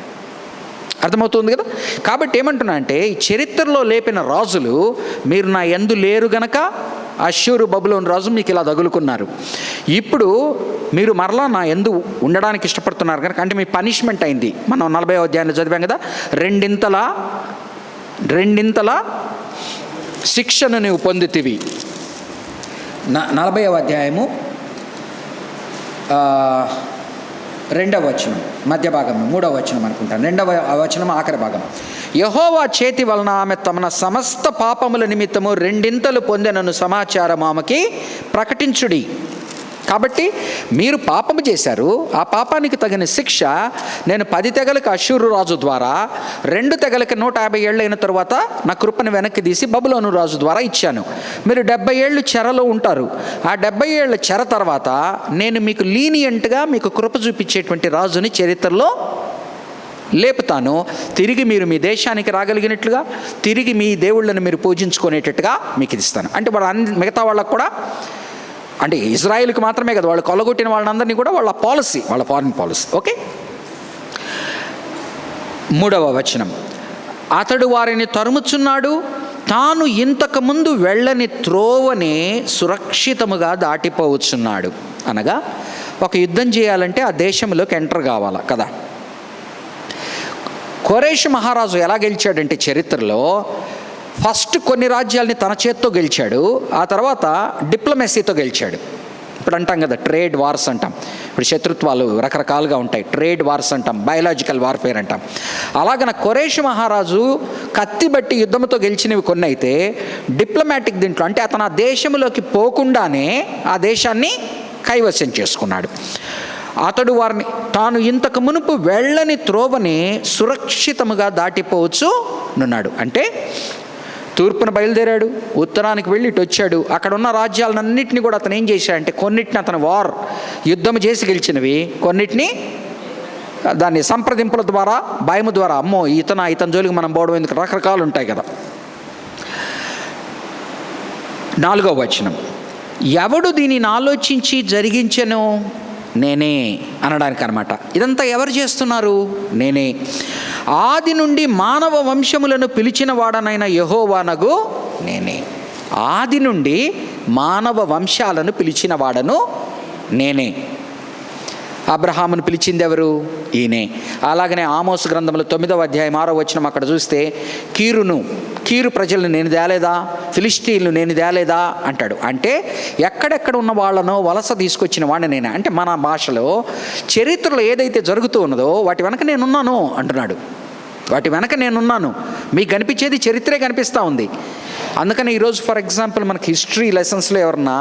అర్థమవుతుంది కదా. కాబట్టి ఏమంటున్నా అంటే ఈ చరిత్రలో లేపిన రాజులు మీరు నా యందు లేరు గనక అష్షూరు బబులోను రాజు మీకు ఇలా తగులుకున్నారు. ఇప్పుడు మీరు మరలా నా యందు ఉండడానికి ఇష్టపడుతున్నారు కనుక, అంటే మీ పనిష్మెంట్ అయింది. మనం 40వ అధ్యాయంలో చదివాం కదా, రెండింతల శిక్షను నువ్వు పొందుతివి. 40వ అధ్యాయము 2వ వచనం మధ్య భాగం, 3వ వచనం అనుకుంటాను, 2వ వచనం ఆఖరి భాగం. యెహోవా చేతి వలన ఆమె తమ సమస్త పాపముల నిమిత్తము 2 పొందెనను సమాచారం ఆమెకి ప్రకటించుడి. కాబట్టి మీరు పాపము చేశారు, ఆ పాపానికి తగిన శిక్ష నేను 10 తెగలకు అష్షూరు రాజు ద్వారా, 2 తెగలకి 150 ఏళ్ళు అయిన తర్వాత నా కృపను వెనక్కి తీసి బబులోను రాజు ద్వారా ఇచ్చాను. మీరు 70 ఏళ్ళు చెరలో ఉంటారు. ఆ 70 ఏళ్ళ చెర తర్వాత నేను మీకు లీనియంట్గా మీకు కృప చూపించేటువంటి రాజుని చరిత్రలో లేపుతాను. తిరిగి మీరు మీ దేశానికి రాగలిగినట్లుగా, తిరిగి మీ దేవుళ్ళని మీరు పూజించుకునేటట్టుగా మీకు ఇది ఇస్తాను. అంటే వాళ్ళు మిగతా వాళ్ళకు కూడా, అంటే ఇజ్రాయిల్కి మాత్రమే కదా, వాళ్ళు కొల్లగొట్టిన వాళ్ళందరినీ కూడా వాళ్ళ పాలసీ, వాళ్ళ ఫారిన్ పాలసీ. ఓకే. 3వ వచనం, అతడు వారిని తరుముచున్నాడు, తాను ఇంతకుముందు వెళ్ళని త్రోవని సురక్షితముగా దాటిపోవచ్చున్నాడు. అనగా ఒక యుద్ధం చేయాలంటే ఆ దేశంలోకి ఎంటర్ కావాలా కదా. కోరేషు మహారాజు ఎలా గెలిచాడంటే చరిత్రలో ఫస్ట్ కొన్ని రాజ్యాల్ని తన చేత్తో గెలిచాడు, ఆ తర్వాత డిప్లొమసీతో గెలిచాడు. ఇప్పుడు అంటాం కదా ట్రేడ్ వార్స్ అంటాం. ఇప్పుడు శత్రుత్వాలు రకరకాలుగా ఉంటాయి, ట్రేడ్ వార్స్ అంటాం, బయలాజికల్ వార్ఫేర్ అంటాం. అలాగన కోరేషు మహారాజు కత్తి బట్టి యుద్ధంతో గెలిచినవి కొన్ని అయితే, డిప్లొమాటిక్ దీంట్లో అంటే అతను ఆ దేశంలోకి పోకుండానే ఆ దేశాన్ని కైవసం చేసుకున్నాడు. అతడు వారిని తాను ఇంతకు మునుపు వెళ్ళని త్రోవని సురక్షితముగా దాటిపోవచ్చు నున్నాడు. అంటే తూర్పున బయలుదేరాడు, ఉత్తరానికి వెళ్ళి ఇటు వచ్చాడు. అక్కడ ఉన్న రాజ్యాలన్నింటినీ కూడా అతను ఏం చేశాడంటే కొన్నిటిని అతను యుద్ధం చేసి గెలిచినవి, కొన్నిటిని దాన్ని సంప్రదింపుల ద్వారా, భయము ద్వారా, అమ్మో ఇతని జోలికి మనం పోవడం ఎందుకు, రకరకాలు ఉంటాయి కదా. 4వ వచనం, ఎవడు దీనిని ఆలోచించి జరిగించెను, నేనే అనడానికి అనమాట. ఇదంతా ఎవరు చేస్తున్నారు, నేనే. ఆది నుండి మానవ వంశములను పిలిచిన వాడనైన యెహోవానగు నేనే. ఆది నుండి మానవ వంశాలను పిలిచిన వాడను నేనే. అబ్రహామును పిలిచింది ఎవరు, ఈయనే. అలాగనే ఆమోసు గ్రంథంలో 9వ అధ్యాయం 6వ వచనం అక్కడ చూస్తే కీరు ప్రజలను నేను తేలేదా, ఫిలిష్తీన్లు నేను తేలేదా అంటాడు. అంటే ఎక్కడెక్కడ ఉన్న వాళ్ళనో వలస తీసుకొచ్చిన వాడిని నేనే. అంటే మన భాషలో చరిత్రలో ఏదైతే జరుగుతూ ఉన్నదో వాటి వెనక నేనున్నాను అంటున్నాడు. వాటి వెనక నేనున్నాను. మీకు కనిపించేది చరిత్రే కనిపిస్తూ ఉంది. అందుకని ఈరోజు ఫర్ ఎగ్జాంపుల్ మనకి హిస్టరీ లెసన్స్లో ఎవరన్నా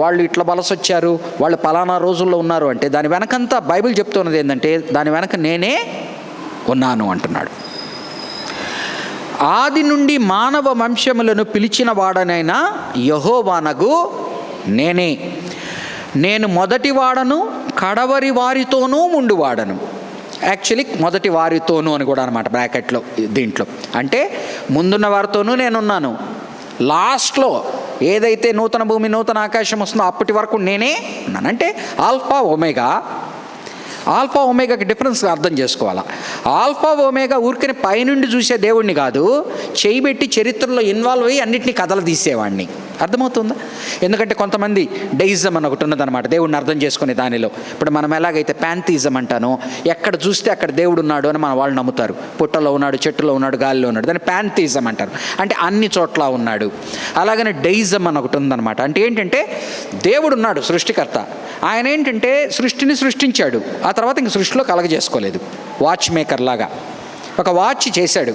వాళ్ళు ఇట్లా వలస వచ్చారు, వాళ్ళు పలానా రోజుల్లో ఉన్నారు అంటే దాని వెనకంతా బైబిల్ చెప్తున్నది ఏంటంటే దాని వెనక నేనే ఉన్నాను అంటున్నాడు. ఆది నుండి మానవ వంశములను పిలిచిన వాడనైనా యెహోవానగు నేనే. నేను మొదటి వాడను, కడవరి వారితోనూ ముందువాడను. యాక్చువల్లీ మొదటి వారితోనూ అని కూడా అనమాట బ్రాకెట్లో దీంట్లో. అంటే ముందున్న వారితోనూ నేనున్నాను, లాస్ట్లో ఏదైతే నూతన భూమి నూతన ఆకాశం వస్తుందో అప్పటి వరకు నేనే ఉన్నాను. అంటే ఆల్ఫా ఒమేగా, ఆల్ఫా ఒమేగాకి డిఫరెన్స్ అర్థం చేసుకోవాలా. ఆల్ఫా ఒమేగా ఊరికనే పైనుండి చూసే దేవుడిని కాదు, చేయబెట్టి చరిత్రలో ఇన్వాల్వ్ అయ్యి అన్నింటినీ కథలు తీసేవాడిని. అర్థమవుతుందా? ఎందుకంటే కొంతమంది డెయిజం అని ఒకటి ఉన్నదన్నమాట, దేవుడిని అర్థం చేసుకునే దానిలో. ఇప్పుడు మనం ఎలాగైతే ప్యాంథిజం అంటానో, ఎక్కడ చూస్తే అక్కడ దేవుడు ఉన్నాడు అని మన వాళ్ళు నమ్ముతారు. పుట్టలో ఉన్నాడు, చెట్టులో ఉన్నాడు, గాలిలో ఉన్నాడు, దాన్ని ప్యాంథిజం అంటారు. అంటే అన్ని చోట్ల ఉన్నాడు. అలాగనే డెయిజం అని ఒకటి ఉందన్నమాట. అంటే ఏంటంటే దేవుడు ఉన్నాడు సృష్టికర్త, ఆయన ఏంటంటే సృష్టిని సృష్టించాడు, ఆ తర్వాత ఇంక సృష్టిలో కలగజేసుకోలేదు. వాచ్ మేకర్ లాగా ఒక వాచ్ చేశాడు,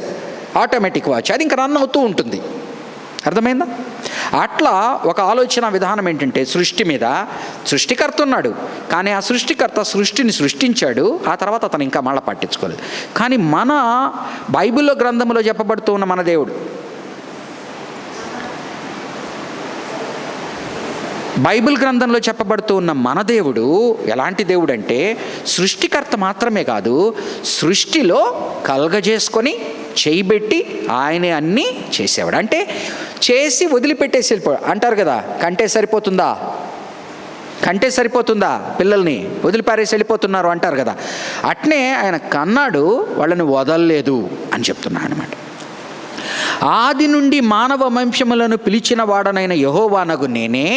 ఆటోమేటిక్ వాచ్, అది ఇంకా రన్ అవుతూ ఉంటుంది. అర్థమైందా? అట్లా ఒక ఆలోచన విధానం ఏంటంటే సృష్టి మీద సృష్టికర్త ఉన్నాడు, కానీ ఆ సృష్టికర్త సృష్టిని సృష్టించాడు, ఆ తర్వాత అతను ఇంకా మళ్ళీ పట్టించుకోలేదు. కానీ మన బైబిల్లో గ్రంథంలో చెప్పబడుతూ ఉన్న మన దేవుడు, బైబిల్ గ్రంథంలో చెప్పబడుతూ ఉన్న మన దేవుడు ఎలాంటి దేవుడు అంటే సృష్టికర్త మాత్రమే కాదు, సృష్టిలో కలగజేసుకొని చేయబెట్టి ఆయనే అన్నీ చేసేవాడు. అంటే చేసి వదిలిపెట్టేసి వెళ్ళిపోయాడు అంటారు కదా, కంటే సరిపోతుందా పిల్లల్ని వదిలిపారేసి వెళ్ళిపోతున్నారు అంటారు కదా, అట్నే ఆయన కన్నాడు, వాళ్ళని వదలలేదు అని చెప్తున్నాడు అన్నమాట. ఆది నుండి మానవ వంశములను పిలిచిన వాడనైన యెహోవానగు నేనే,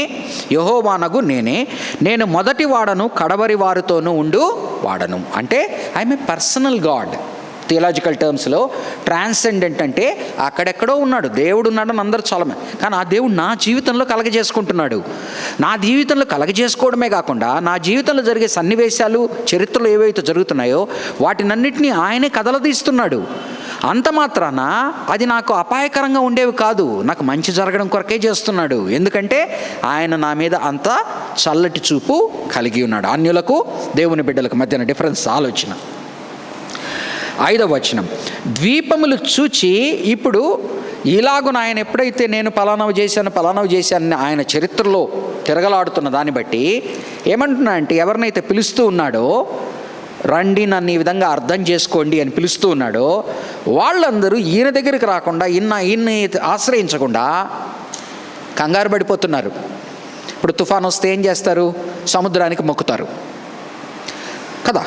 నేను మొదటి వాడను, కడవరి వారితోనూ ఉండు వాడను. అంటే I'm a personal God. Theological టర్మ్స్లో ట్రాన్సెండెంట్ అంటే అక్కడెక్కడో ఉన్నాడు, దేవుడు ఉన్నాడని అందరూ చాలా, కానీ ఆ దేవుడు నా జీవితంలో కలగజేసుకుంటున్నాడు. నా జీవితంలో కలగజేసుకోవడమే కాకుండా నా జీవితంలో జరిగే సన్నివేశాలు, చరిత్రలో ఏవైతే జరుగుతున్నాయో వాటినన్నిటినీ ఆయనే కదలదీస్తున్నాడు. అంత మాత్రాన అది నాకు అపాయకరంగా ఉండేవి కాదు, నాకు మంచి జరగడం కొరకే చేస్తున్నాడు. ఎందుకంటే ఆయన నా మీద అంత చల్లటి చూపు కలిగి ఉన్నాడు. అన్యులకు దేవుని బిడ్డలకు మధ్యన డిఫరెన్స్ ఆలోచన. 5వ వచనం, ద్వీపములు చూచి, ఇప్పుడు ఇలాగున ఆయన ఎప్పుడైతే నేను పలానావు చేశాను ఆయన చరిత్రలో తిరగలాడుతున్న దాన్ని బట్టి ఏమంటున్నా అంటే, ఎవరినైతే పిలుస్తూ ఉన్నాడో రండి నన్ను ఈ విధంగా అర్థం చేసుకోండి అని పిలుస్తూ ఉన్నాడో వాళ్ళందరూ ఈయన దగ్గరికి రాకుండా ఈయన్ని ఆశ్రయించకుండా కంగారు పడిపోతున్నారు. ఇప్పుడు తుఫాన్ వస్తే ఏం చేస్తారు? సముద్రానికి మొక్కుతారు కదా.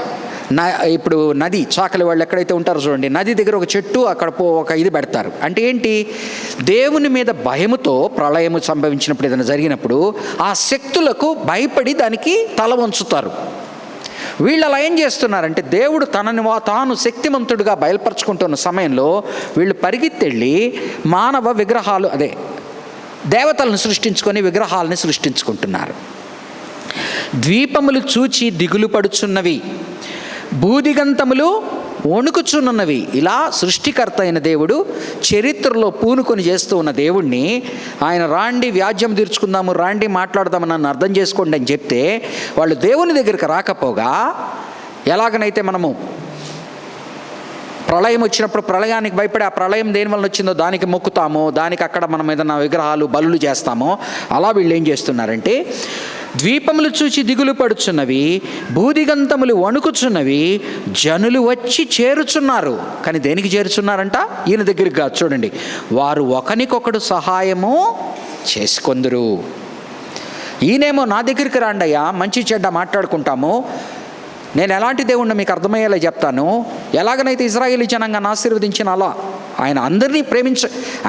ఇప్పుడు నది చాకలి వాళ్ళు ఎక్కడైతే ఉంటారో చూడండి, నది దగ్గర ఒక చెట్టు, అక్కడ ఒక ఇది పెడతారు. అంటే ఏంటి? దేవుని మీద భయముతో ప్రళయము సంభవించినప్పుడు, ఏదైనా జరిగినప్పుడు ఆ శక్తులకు భయపడి దానికి తల వంచుతారు. వీళ్ళు అలా ఏం చేస్తున్నారంటే, దేవుడు తాను శక్తిమంతుడిగా బయలుపరుచుకుంటున్న సమయంలో వీళ్ళు పరిగెత్తెళ్ళి మానవ విగ్రహాలు, దేవతలను సృష్టించుకొని విగ్రహాలని సృష్టించుకుంటున్నారు. ద్వీపములు చూచి దిగులు పడుచున్నవి, భూదిగంతములు వణుకుచున్నవి. ఇలా సృష్టికర్త అయిన దేవుడు చరిత్రలో పూనుకొని చేస్తూ ఉన్న దేవుణ్ణి ఆయన రాండి వ్యాజ్యం తీర్చుకుందాము, రాండి మాట్లాడదామని నన్ను అర్థం చేసుకోండి అని చెప్తే వాళ్ళు దేవుని దగ్గరికి రాకపోగా, ఎలాగనైతే మనము ప్రళయం వచ్చినప్పుడు ప్రళయానికి భయపడి ఆ ప్రళయం దేని వల్ల వచ్చిందో దానికి మొక్కుతామో, దానికి అక్కడ మనం ఏదైనా విగ్రహాలు బలులు చేస్తామో, అలా వీళ్ళు ఏం చేస్తున్నారంటే, ద్వీపములు చూచి దిగులు పడుచున్నవి, భూదిగంతములు వణుకుచున్నవి, జనులు వచ్చి చేరుచున్నారు. కానీ దేనికి చేరుచున్నారంట? ఈయన దగ్గరికి కాదు. చూడండి, వారు ఒకనికొకడు సహాయము చేసుకొందురు. ఈయనేమో నా దగ్గరికి రాండయ్యా, మంచి చెడ్డ మాట్లాడుకుంటాము, నేను ఎలాంటి దేవుణ్ణి మీకు అర్థమయ్యేలా చెప్తాను, ఎలాగనైతే ఇజ్రాయేలీ జనాంగాన్ని ఆశీర్వదించిన అలా ఆయన అందరినీ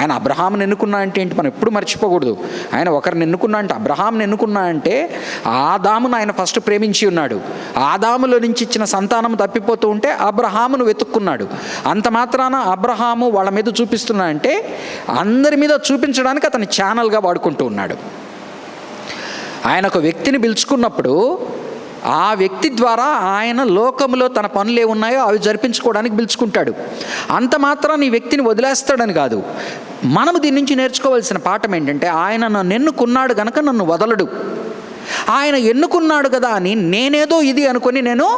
ఆయన అబ్రహాముని ఎన్నుకున్నా అంటే ఏంటి మనం ఎప్పుడు మర్చిపోకూడదు. ఆయన ఒకరిని ఎన్నుకున్నా అంటే, అబ్రహాముని ఎన్నుకున్నా అంటే ఆదామును ఆయన ఫస్ట్ ప్రేమించి ఉన్నాడు. ఆదాములో నుంచి ఇచ్చిన సంతానం తప్పిపోతూ ఉంటే అబ్రహామును వెతుక్కున్నాడు. అంత మాత్రాన అబ్రహాము వాళ్ళ మీద చూపిస్తున్నా అంటే అందరి మీద చూపించడానికి అతని ఛానల్గా వాడుకుంటూ ఉన్నాడు. ఆయన ఒక వ్యక్తిని పిలుచుకున్నప్పుడు ఆ వ్యక్తి ద్వారా ఆయన లోకంలో తన పనులు ఏమున్నాయో అవి జరిపించుకోవడానికి పిలుచుకుంటాడు. అంత మాత్రం ఈ వ్యక్తిని వదిలేస్తాడని కాదు. మనము దీని నుంచి నేర్చుకోవాల్సిన పాఠం ఏంటంటే, ఆయన నన్ను ఎన్నుకున్నాడు కనుక నన్ను వదలడు. ఆయన ఎన్నుకున్నాడు కదా అని నేనేదో ఇది అనుకొని నేను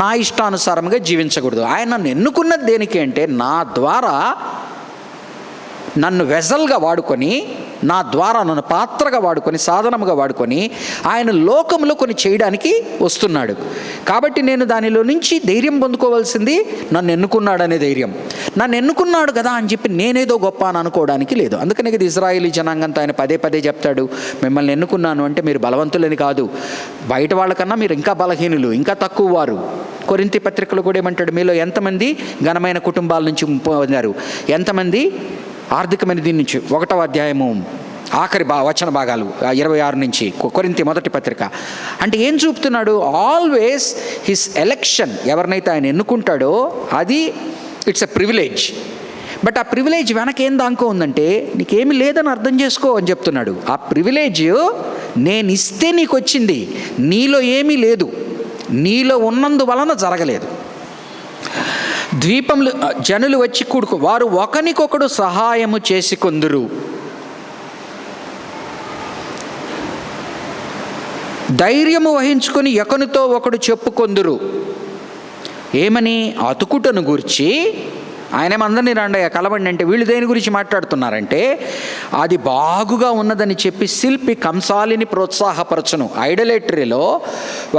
నా ఇష్టానుసారంగా జీవించకూడదు. ఆయన నన్ను ఎన్నుకున్నది దేనికి అంటే, నా ద్వారా నన్ను వెజల్గా వాడుకొని నా ద్వారా నన్ను పాత్రగా వాడుకొని, సాధనముగా వాడుకొని ఆయన లోకంలో కొన్ని చేయడానికి వస్తున్నాడు. కాబట్టి నేను దానిలో నుంచి ధైర్యం పొందుకోవాల్సింది నన్ను ఎన్నుకున్నాడనే ధైర్యం. నన్ను ఎన్నుకున్నాడు కదా అని చెప్పి నేనేదో గొప్ప అని అనుకోవడానికి లేదు. అందుకనే ఇది ఇజ్రాయేలీ జనాంగంతో ఆయన పదే పదే చెప్తాడు, మిమ్మల్ని ఎన్నుకున్నాను అంటే మీరు బలవంతులని కాదు, బయట వాళ్ళకన్నా మీరు ఇంకా బలహీనులు, ఇంకా తక్కువ వారు. కొరింథీ పత్రికలో కూడా ఏమంటాడు, మీలో ఎంతమంది ఘనమైన కుటుంబాల నుంచి పొందారు, ఎంతమంది ఆర్థికమైన దీని నుంచి. 1వ అధ్యాయము ఆఖరి వచన భాగాలు 26 నుంచి కొరింథీ మొదటి పత్రిక. అంటే ఏం చూపుతున్నాడు? ఆల్వేస్ హిస్ ఎలక్షన్, ఎవరినైతే ఆయన ఎన్నుకుంటాడో అది ఇట్స్ ఎ ప్రివిలేజ్. బట్ ఆ ప్రివిలేజ్ వెనక ఏం దాంకో ఉందంటే నీకేమీ లేదని అర్థం చేసుకో అని చెప్తున్నాడు. ఆ ప్రివిలేజ్ నేను ఇస్తే నీకు వచ్చింది, నీలో ఏమీ లేదు, నీలో ఉన్నందువలన జరగలేదు. ద్వీపంలో జనులు వచ్చి కూడుకు, వారు ఒకరికొకడు సహాయము చేసి కొందురు, ధైర్యము వహించుకొని ఒకనితో ఒకడు చెప్పుకొందురు. ఏమని? అతుకుటను గూర్చి. ఆయనేమందరినీ రండి కలవండి అంటే వీళ్ళు దేని గురించి మాట్లాడుతున్నారంటే అది బాగుగా ఉన్నదని చెప్పి శిల్పి కంసాలిని ప్రోత్సాహపరచును. ఐడలేటరీలో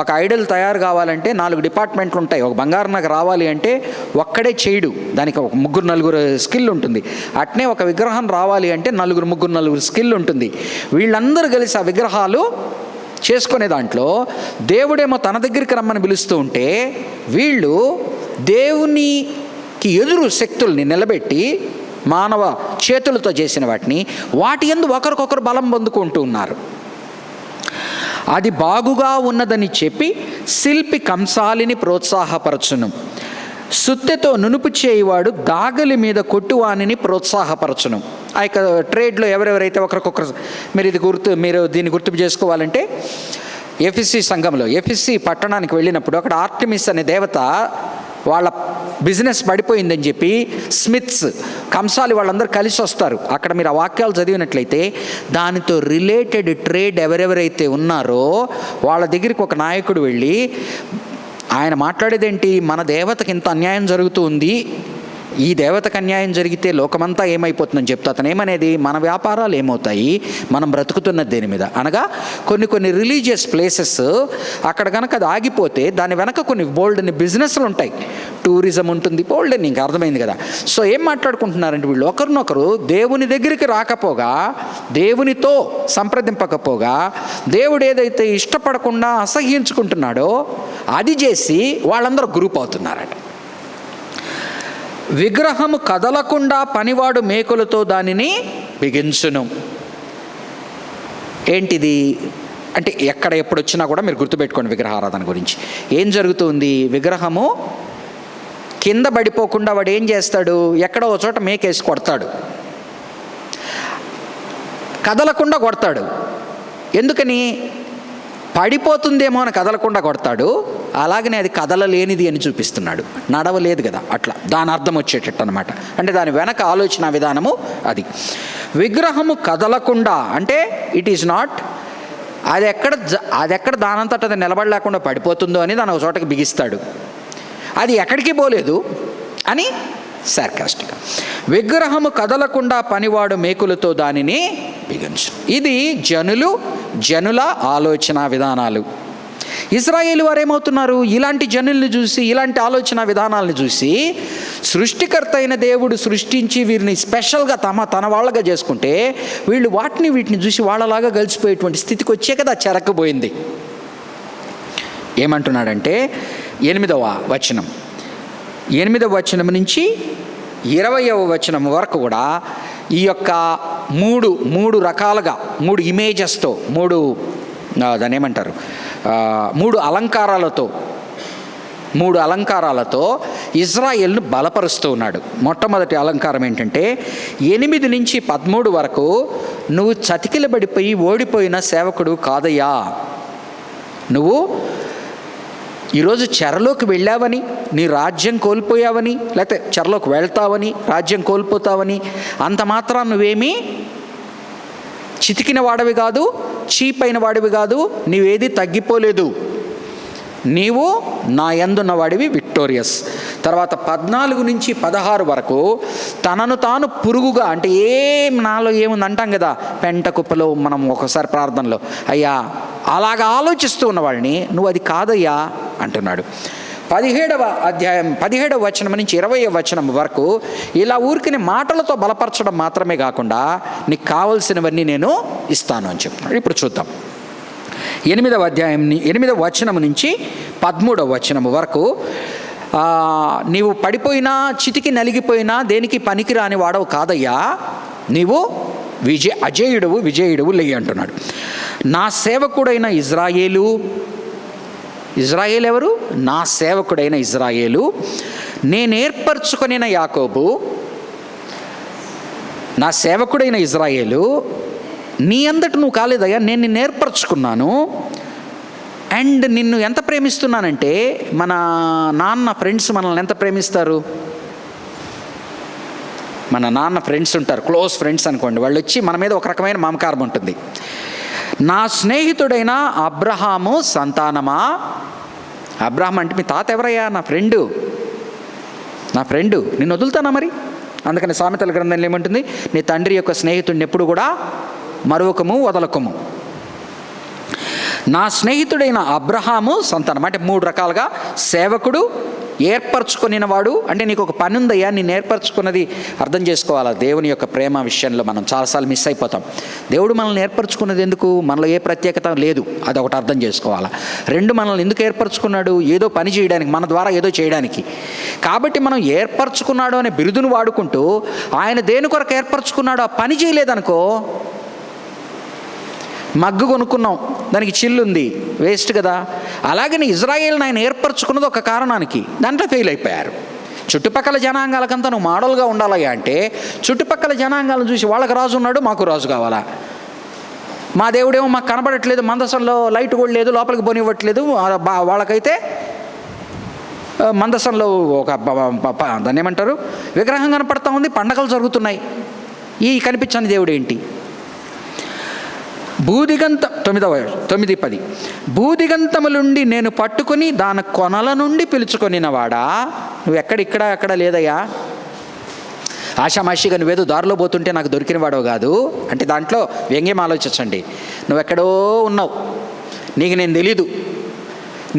ఒక ఐడల్ తయారు కావాలంటే 4 డిపార్ట్మెంట్లు ఉంటాయి. ఒక బంగారు నగ రావాలి అంటే ఒక్కడే చేయడు, దానికి ఒక 3-4 స్కిల్ ఉంటుంది. అట్నే ఒక విగ్రహం రావాలి అంటే 3-4 స్కిల్ ఉంటుంది. వీళ్ళందరూ కలిసి ఆ విగ్రహాలు చేసుకునే దాంట్లో దేవుడేమో తన దగ్గరికి రమ్మని పిలుస్తూ ఉంటే వీళ్ళు దేవునికి ఎదురు శక్తుల్ని నిలబెట్టి మానవ చేతులతో చేసిన వాటి యందు ఒకరికొకరు బలం పొందుకుంటూ ఉన్నారు. అది బాగుగా ఉన్నదని చెప్పి శిల్పి కంసాలిని ప్రోత్సాహపరచును. సుత్తెతో నునుపు చేయువాడు దాగలి మీద కొట్టువానిని ప్రోత్సాహపరచును. ఆ యొక్క ట్రేడ్లో ఎవరెవరైతే ఒకరికొకరు మీరు దీన్ని గుర్తు చేసుకోవాలంటే ఎఫెసీ సంఘంలో, ఎఫెసీ పట్టణానికి వెళ్ళినప్పుడు అక్కడ ఆర్టెమిస్ అనే దేవత వాళ్ళ బిజినెస్ పడిపోయిందని చెప్పి స్మిత్స్, కంసాలి వాళ్ళందరూ కలిసి వస్తారు. అక్కడ మీరు ఆ వాక్యాలు చదివినట్లయితే దానితో రిలేటెడ్ ట్రేడ్ ఎవరెవరైతే ఉన్నారో వాళ్ళ దగ్గరికి ఒక నాయకుడు వెళ్ళి ఆయన మాట్లాడేదేంటి, మన దేవతకి ఇంత అన్యాయం జరుగుతూ ఉంది, ఈ దేవతకు అన్యాయం జరిగితే లోకమంతా ఏమైపోతుందని చెప్తా. అతను ఏమనేది, మన వ్యాపారాలు ఏమవుతాయి, మనం బ్రతుకుతున్నది దేని మీద అనగా కొన్ని రిలీజియస్ ప్లేసెస్ అక్కడ కనుక అది ఆగిపోతే దాని వెనక కొన్ని బోల్డ్ని బిజినెస్లు ఉంటాయి, టూరిజం ఉంటుంది, బోల్డ్ అని ఇంకా అర్థమైంది కదా. సో ఏం మాట్లాడుకుంటున్నారంటే వీళ్ళు ఒకరినొకరు దేవుని దగ్గరికి రాకపోగా, దేవునితో సంప్రదింపకపోగా, దేవుడు ఏదైతే ఇష్టపడకుండా అసహ్యించుకుంటున్నాడో అది చేసి వాళ్ళందరూ గ్రూప్ అవుతున్నారట. విగ్రహము కదలకుండా పనివాడు మేకులతో దానిని బిగించును. ఏంటిది అంటే ఎక్కడ ఎప్పుడు వచ్చినా కూడా మీరు గుర్తుపెట్టుకోండి విగ్రహారాధన గురించి. ఏం జరుగుతుంది, విగ్రహము కింద పడిపోకుండా వాడు ఏం చేస్తాడు, ఎక్కడో ఒక చోట మేకేసి కొడతాడు, కదలకుండా కొడతాడు. ఎందుకని? పడిపోతుందేమో అని కదలకుండా కొడతాడు, అలాగనే అది కదలలేనిది అని చూపిస్తున్నాడు, నడవలేదు కదా, అట్లా దాని అర్థం వచ్చేటట్టు అనమాట. అంటే దాని వెనక ఆలోచన విధానము అది. విగ్రహము కదలకుండా అంటే ఇట్ ఈస్ నాట్, అది ఎక్కడ దానంతట అది నిలబడలేకుండా పడిపోతుందో అని దాని ఒక చోటకి బిగిస్తాడు, అది ఎక్కడికి పోలేదు అని సార్కాస్టిక్. విగ్రహము కదలకుండా పనివాడు మేకులతో దానిని బిగించు. ఇది జనుల ఆలోచన విధానాలు. ఇశ్రాయేలు వారు ఏమవుతున్నారు, ఇలాంటి జనుల్ని చూసి, ఇలాంటి ఆలోచన విధానాలను చూసి సృష్టికర్త అయిన దేవుడు సృష్టించి వీరిని స్పెషల్గా తన వాళ్ళగా చేసుకుంటే వీళ్ళు వీటిని చూసి వాళ్ళలాగా కలిసిపోయేటువంటి స్థితికి వచ్చే కదా చెరకపోయింది. ఏమంటున్నాడంటే 8వ వచనం, 8వ వచనం నుంచి 20వ వచనం వరకు కూడా ఈ యొక్క మూడు రకాలుగా 3 ఇమేజెస్తో, దాన్ని ఏమంటారు, 3 అలంకారాలతో ఇజ్రాయేల్ను బలపరుస్తూ ఉన్నాడు. మొట్టమొదటి అలంకారం ఏంటంటే 8 నుంచి 13 వరకు, నువ్వు చతికిలబడిపోయి ఓడిపోయిన సేవకుడు కాదయ్యా, నువ్వు ఈరోజు చెరలోకి వెళ్ళావని, నీ రాజ్యం కోల్పోయావని, లేకపోతే చెరలోకి వెళ్తావని, రాజ్యం కోల్పోతావని అంత మాత్రం నువ్వేమీ చితికిన వాడివి కాదు, చీప్ అయిన వాడివి కాదు, నీవేది తగ్గిపోలేదు. నీవు నా యందున్న వాడివి విక్టోరియస్. తర్వాత 14 నుంచి 16 వరకు తనను తాను పురుగుగా, అంటే ఏం నాలో ఏముంది అంటాం కదా పెంట కుప్పలో మనం ఒకసారి ప్రార్థనలో, అయ్యా అలాగా ఆలోచిస్తూ ఉన్న వాళ్ళని నువ్వు అది కాదయ్యా అంటున్నాడు. 17వ అధ్యాయం 17వ వచనం నుంచి 20వ వచనం వరకు ఇలా ఊరికిని మాటలతో బలపరచడం మాత్రమే కాకుండా నీకు కావలసినవన్నీ నేను ఇస్తాను అని చెప్తున్నాడు. ఇప్పుడు చూద్దాం 8వ అధ్యాయం 8వ వచనం నుంచి 13వ వచనం వరకు. నీవు పడిపోయినా చితికి నలిగిపోయినా దేనికి పనికిరాని వాడవు కాదయ్యా, నీవు విజయుడవు లెయ్యి అంటున్నాడు. నా సేవకుడైన ఇజ్రాయేలు ఎవరు? నా సేవకుడైన ఇజ్రాయేలు, నేను ఏర్పరచుకొనిన యాకోబు, నా సేవకుడైన ఇజ్రాయేలు, నీ అందట నువ్వు కాలేదయ్యా, నేను నిన్ను ఏర్పరచుకున్నాను. అండ్ నిన్ను ఎంత ప్రేమిస్తున్నానంటే, మన నాన్న ఫ్రెండ్స్ మనల్ని ఎంత ప్రేమిస్తారు? మన నాన్న ఫ్రెండ్స్ ఉంటారు, క్లోజ్ ఫ్రెండ్స్ అనుకోండి, వాళ్ళు వచ్చి మన మీద ఒక రకమైన మమకారం ఉంటుంది. నా స్నేహితుడైన అబ్రహాము సంతానమా. అబ్రహాం అంటే మీ తాత ఎవరయ్యా? నా ఫ్రెండు నిన్ను వదులుతానా మరి? అందుకని సామెతల గ్రంథంలో ఏమంటుంది? నీ తండ్రి యొక్క స్నేహితుడిని ఎప్పుడు కూడా మరొకము వదలకము. నా స్నేహితుడైన అబ్రహాము సంతానం అంటే 3 రకాలుగా సేవకుడు, ఏర్పరచుకొనినవాడు. అంటే నీకు ఒక పని ఉందయ్యా, నేను ఏర్పరచుకున్నది అర్థం చేసుకోవాలా. దేవుని యొక్క ప్రేమ విషయంలో మనం చాలాసార్లు మిస్ అయిపోతాం. దేవుడు మనల్ని ఏర్పరచుకున్నది ఎందుకు? మనలో ఏ ప్రత్యేకత లేదు, అదొకటి అర్థం చేసుకోవాలా. 2, మనల్ని ఎందుకు ఏర్పరచుకున్నాడు? ఏదో పని చేయడానికి, మన ద్వారా ఏదో చేయడానికి. కాబట్టి మనం ఏర్పరచుకున్నాడు అనే బిరుదును వాడుకుంటూ ఆయన దేని కొరకు ఏర్పరచుకున్నాడో ఆ పని చేయలేదనుకో, మగ్గు కొనుక్కున్నాం, దానికి చిల్లుంది, వేస్ట్ కదా. అలాగని ఇజ్రాయేల్ని ఆయన ఏర్పరచుకున్నది ఒక కారణానికి, దాంట్లో ఫెయిల్ అయిపోయారు. చుట్టుపక్కల జనాంగాలకంతా నువ్వు మోడల్గా ఉండాలయ్యా అంటే, చుట్టుపక్కల జనాంగాలను చూసి వాళ్ళకి రాజు ఉన్నాడు, మాకు రాజు కావాలా. మా దేవుడేమో మాకు కనబడట్లేదు, మందసంలో లైట్ కూడా లేదు, లోపలికి పోనివ్వట్లేదు. వాళ్ళకైతే మందసంలో ఒక దాన్ని ఏమంటారు, విగ్రహం కనపడతా ఉంది, పండగలు జరుగుతున్నాయి. ఈ కనిపించని దేవుడు ఏంటి? భూదిగంత 9:10 భూదిగంతములుండి నేను పట్టుకొని దాని కొనల నుండి పిలుచుకొనినవాడా. నువ్వు ఎక్కడ లేదయ్యా, ఆషామాషిగా నువ్వేదో దారిలో పోతుంటే నాకు దొరికిన వాడవు కాదు అంటే దాంట్లో వ్యంగ్యం ఆలోచించండి. నువ్వెక్కడో ఉన్నావు, నీకు నేను తెలీదు,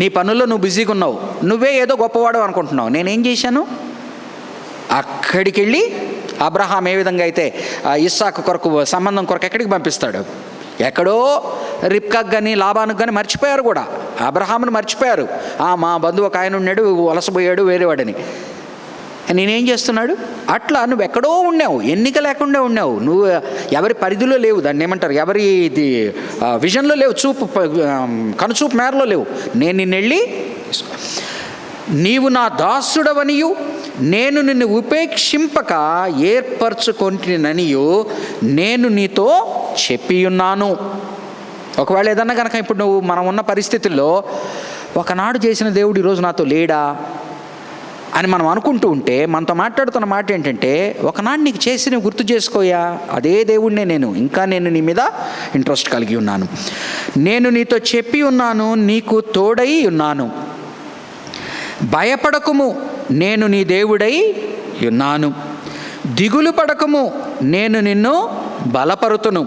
నీ పనుల్లో నువ్వు బిజీగా ఉన్నావు, నువ్వే ఏదో గొప్పవాడు అనుకుంటున్నావు. నేనేం చేశాను? అక్కడికి వెళ్ళి అబ్రహాం ఏ విధంగా అయితే ఇస్సాకు కొరకు సంబంధం కొరకు ఎక్కడికి పంపిస్తాడు, ఎక్కడో రిబ్కాకు కానీ లాబానుకు కానీ మర్చిపోయారు కూడా, అబ్రహామును మర్చిపోయారు. మా బంధువు ఒక ఆయన ఉన్నాడు, వలసపోయాడు వేరేవాడని. నేనేం చేస్తున్నాడు? అట్లా నువ్వు ఎక్కడో ఉన్నావు, ఎన్నిక లేకుండా ఉన్నావు, నువ్వు ఎవరి పరిధిలో లేవు, దాన్ని ఏమంటారు, ఎవరి విజన్లో లేవు, కనుచూపు మేరలో లేవు. నేను నిన్ను వెళ్ళి, నీవు నా దాసుడవనియు నేను నిన్ను ఉపేక్షింపక ఏర్పరచుకొంటిననియు నేను నీతో చెప్పియున్నాను. ఒకవేళ ఏదన్నా కనుక ఇప్పుడు మనం ఉన్న పరిస్థితుల్లో ఒకనాడు చేసిన దేవుడు ఈరోజు నాతో లేడా అని మనం అనుకుంటూ ఉంటే, మనతో మాట్లాడుతున్న మాట ఏంటంటే, ఒకనాడు నీకు చేసి గుర్తు చేసుకోయా, అదే దేవుడినే నేను నీ మీద ఇంట్రెస్ట్ కలిగి ఉన్నాను, నేను నీతో చెప్పి ఉన్నాను, నీకు తోడై ఉన్నాను, భయపడకుము, నేను నీ దేవుడై ఉన్నాను, దిగులు పడకము, నేను నిన్ను బలపరుతును,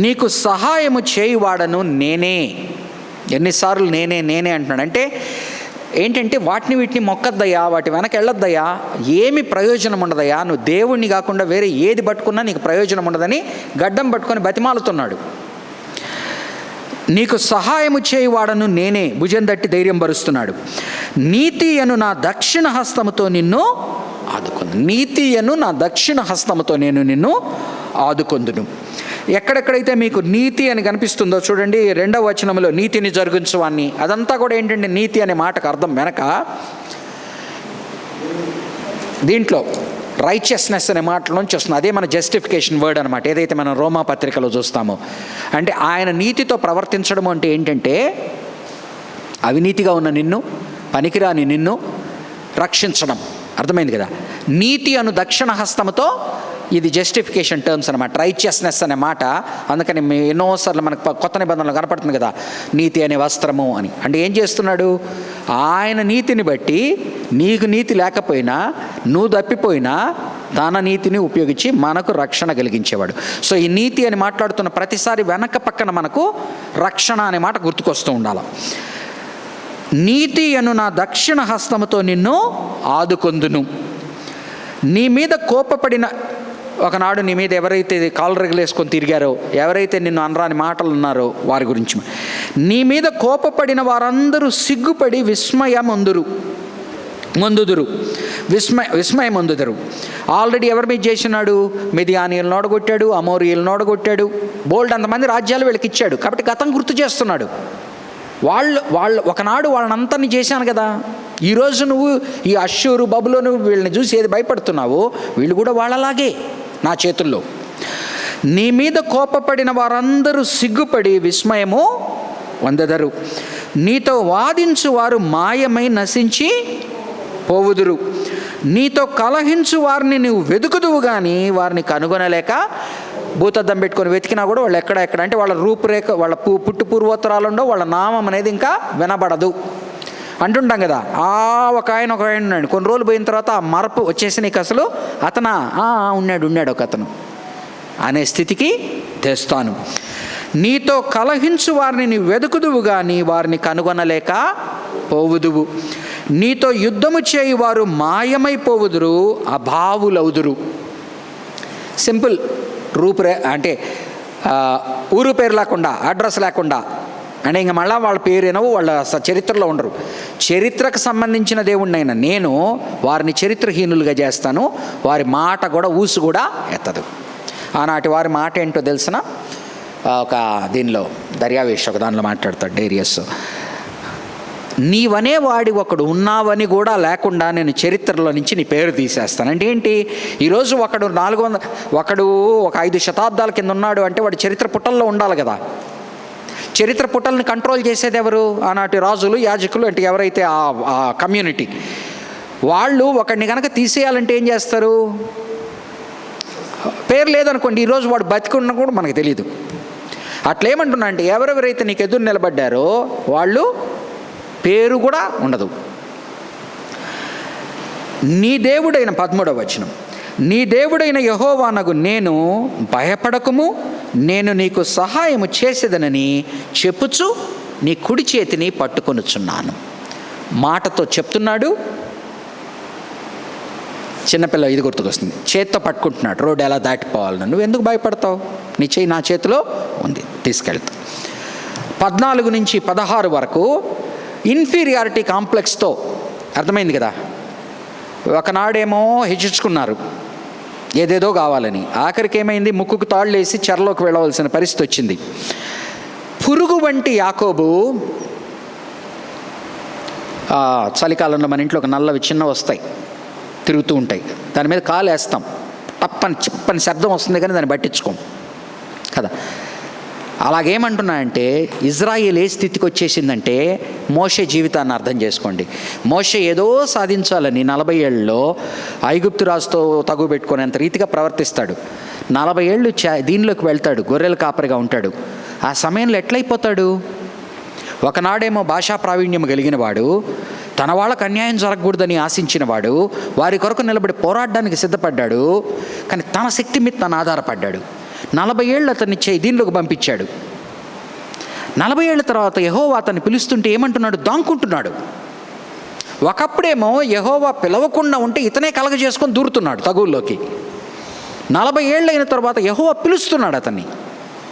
నీకు సహాయము చేయువాడను నేనే. ఎన్నిసార్లు నేనే అంటున్నాడు అంటే ఏంటంటే, వీటిని మొక్కద్దయ్యా, వాటి వెనక వెళ్ళొద్దయ్యా, ఏమి ప్రయోజనం ఉండదయ్యా, నువ్వు దేవుణ్ణి కాకుండా వేరే ఏది పట్టుకున్నా నీకు ప్రయోజనం ఉండదని గడ్డం పట్టుకొని బతిమాలుతున్నాడు. నీకు సహాయము చేయువాడను నేనే, భుజం తట్టి ధైర్యం పరుస్తున్నాడు. నీతి అను నా దక్షిణ హస్తముతో నిన్ను నిన్ను ఆదుకొందును. ఎక్కడెక్కడైతే మీకు నీతి అని కనిపిస్తుందో చూడండి, 2వ వచనంలో నీతిని జరిగించువాన్ని, అదంతా కూడా ఏంటంటే నీతి అనే మాటకు అర్థం వెనక దీంట్లో రైచియస్నెస్ అనే మాటల నుంచి వస్తుంది. అదే మన జస్టిఫికేషన్ వర్డ్ అనమాట, ఏదైతే మనం రోమా పత్రికలో చూస్తామో. అంటే ఆయన నీతితో ప్రవర్తించడం అంటే ఏంటంటే, అవినీతిగా ఉన్న నిన్ను, పనికిరాని నిన్ను రక్షించడం, అర్థమైంది కదా. నీతి అను దక్షిణ హస్తముతో, ఇది జస్టిఫికేషన్ టర్మ్స్ అనమాట, రైచియస్నెస్ అనే మాట. అందుకని ఎన్నోసార్లు మనకు కొత్త నిబంధనలు కనపడుతుంది కదా, నీతి అనే వస్త్రము అని. అంటే ఏం చేస్తున్నాడు, ఆయన నీతిని బట్టి నీకు నీతి లేకపోయినా, నువ్వు తప్పిపోయినా తన నీతిని ఉపయోగించి మనకు రక్షణ కలిగించేవాడు. సో ఈ నీతి అని మాట్లాడుతున్న ప్రతిసారి వెనక పక్కన మనకు రక్షణ అనే మాట గుర్తుకొస్తూ ఉండాలి. నీతి అను నా దక్షిణ హస్తముతో నిన్ను ఆదుకొందును. నీ మీద కోపపడిన, ఒకనాడు నీ మీద ఎవరైతే కాలరెగలు వేసుకొని తిరిగారో, ఎవరైతే నిన్ను అనరాని మాటలు ఉన్నారో వారి గురించి, నీ మీద కోపపడిన వారందరూ సిగ్గుపడి విస్మయం పొందుదురు. ఆల్రెడీ ఎవరి మీద చేసినాడు, మిదియానీయులను ఓడగొట్టాడు, అమోరీయులను ఓడగొట్టాడు, బోల్డ్ అంతమంది రాజ్యాలు వీళ్ళకి ఇచ్చాడు. కాబట్టి గతం గుర్తు చేస్తున్నాడు. వాళ్ళు ఒకనాడు వాళ్ళనంతని చేశాను కదా, ఈరోజు నువ్వు ఈ అష్షూరు బబులోను వీళ్ళని చూసి ఏది భయపడుతున్నావో, వీళ్ళు కూడా వాళ్ళలాగే నా చేతుల్లో. నీ మీద కోపపడిన వారందరూ సిగ్గుపడి విస్మయము పొందెదరు. నీతో వాదించు వారు మాయమై నశించి పోవుదురు. నీతో కలహించు వారిని నువ్వు వెతుకుదువు కానీ వారిని కనుగొనలేక, భూతద్దం పెట్టుకొని వెతికినా కూడా వాళ్ళు ఎక్కడ అంటే వాళ్ళ రూపురేఖ, వాళ్ళ పుట్టు పూర్వోత్తరాలుండో, వాళ్ళ నామం అనేది ఇంకా వినబడదు అంటుంటాం కదా. ఒక ఆయన ఉన్నాడు, కొన్ని రోజులు పోయిన తర్వాత ఆ మరపు వచ్చేసి నీకు అసలు అతనా ఉన్నాడు ఒక అతను అనే స్థితికి తెస్తాను. నీతో కలహించు వారిని నీవు వెతుకుదువు కానీ వారిని కనుగొనలేక పోవుదువు. నీతో యుద్ధము చేయి వారు మాయమైపోవుదురు, అభావులవుదురు. సింపుల్, అంటే ఊరు పేరు లేకుండా, అడ్రస్ లేకుండా, అంటే ఇంక మళ్ళీ వాళ్ళ పేరేనో వాళ్ళ చరిత్రలో ఉండరు. చరిత్రకు సంబంధించిన దేవుడినైనా నేను వారిని చరిత్రహీనులుగా చేస్తాను, వారి మాట కూడా ఊసు కూడా ఎత్తదు. ఆనాటి వారి మాట ఏంటో తెలిసిన ఒక దీనిలో దర్యావేష్ ఒక దానిలో మాట్లాడతాడు డేరియస్, నీవనేవాడి ఒకడు ఉన్నావని కూడా లేకుండా నేను చరిత్రలో నుంచి నీ పేరు తీసేస్తాను. అంటే ఏంటి, ఈరోజు ఒకడు ఒక 5 శతాబ్దాల కింద ఉన్నాడు అంటే వాడు చరిత్ర పుటల్లో ఉండాలి కదా. చరిత్ర పుటల్ని కంట్రోల్ చేసేది ఎవరు, ఆనాటి రాజులు, యాజకులు, అంటే ఎవరైతే ఆ కమ్యూనిటీ వాళ్ళు. ఒకడిని కనుక తీసేయాలంటే ఏం చేస్తారు, పేరు లేదనుకోండి, ఈరోజు వాడు బతికున్నా కూడా మనకు తెలియదు. అట్లేమంటున్నా అంటే ఎవరెవరైతే నీకు ఎదురు నిలబడ్డారో వాళ్ళు పేరు కూడా ఉండదు. నీ దేవుడైన 13వ వచనం, నీ దేవుడైన యెహోవానగు నేను భయపడకుము, నేను నీకు సహాయము చేసేదనని చెప్పుచు నీ కుడి చేతిని పట్టుకొనుచున్నాను. మాటతో చెప్తున్నాడు. చిన్నపిల్ల ఇది గుర్తుకొస్తుంది, చేత్తో పట్టుకుంటున్నాడు, రోడ్డు ఎలా దాటిపోవాలని. నువ్వు ఎందుకు భయపడతావు, నీ చేయి నా చేతిలో ఉంది, తీసుకెళ్తా. 14 నుంచి 16 వరకు ఇన్ఫీరియారిటీ కాంప్లెక్స్తో, అర్థమైంది కదా. ఒకనాడేమో హెచ్చించుకున్నారు ఏదేదో కావాలని, ఆఖరికి ఏమైంది, ముక్కుకు తాళ్ళు వేసి చెరలోకి వెళ్ళవలసిన పరిస్థితి వచ్చింది. పురుగు వంటి యాకోబు, చలికాలంలో మన ఇంట్లో ఒక నల్లవి చిన్న వస్తాయి, తిరుగుతూ ఉంటాయి, దాని మీద కాలు వేస్తాం, చిప్పని శబ్దం వస్తుంది కానీ దాన్ని పట్టించుకోం కదా. అలాగేమంటున్నా అంటే ఇజ్రాయేల్ ఏ స్థితికి వచ్చేసిందంటే, మోషే జీవితాన్ని అర్థం చేసుకోండి. మోషే ఏదో సాధించాలని 40 ఏళ్ళలో ఐగుప్తు రాజుతో తగు పెట్టుకునేంత రీతిగా ప్రవర్తిస్తాడు. 40 ఏళ్ళు దీనిలోకి వెళ్తాడు, గొర్రెల కాపరిగా ఉంటాడు. ఆ సమయంలో ఎట్లయిపోతాడు, ఒకనాడేమో భాషా ప్రావీణ్యం కలిగిన వాడు, తన వాళ్ళకు అన్యాయం జరగకూడదని ఆశించిన వాడు, వారి కొరకు నిలబడి పోరాడడానికి సిద్ధపడ్డాడు. కానీ తన శక్తి మీద తను ఆధారపడ్డాడు. 40 ఏళ్ళు అతన్ని దీనిలోకి పంపించాడు. 40 ఏళ్ళ తర్వాత యెహోవా అతన్ని పిలుస్తుంటే ఏమంటున్నాడు, దాంకుంటున్నాడు. ఒకప్పుడేమో యెహోవా పిలవకుండా ఉంటే ఇతనే కలగజేసుకొని దూరుతున్నాడు తగుల్లోకి. 40 ఏళ్ళు అయిన తర్వాత యెహోవా పిలుస్తున్నాడు అతన్ని,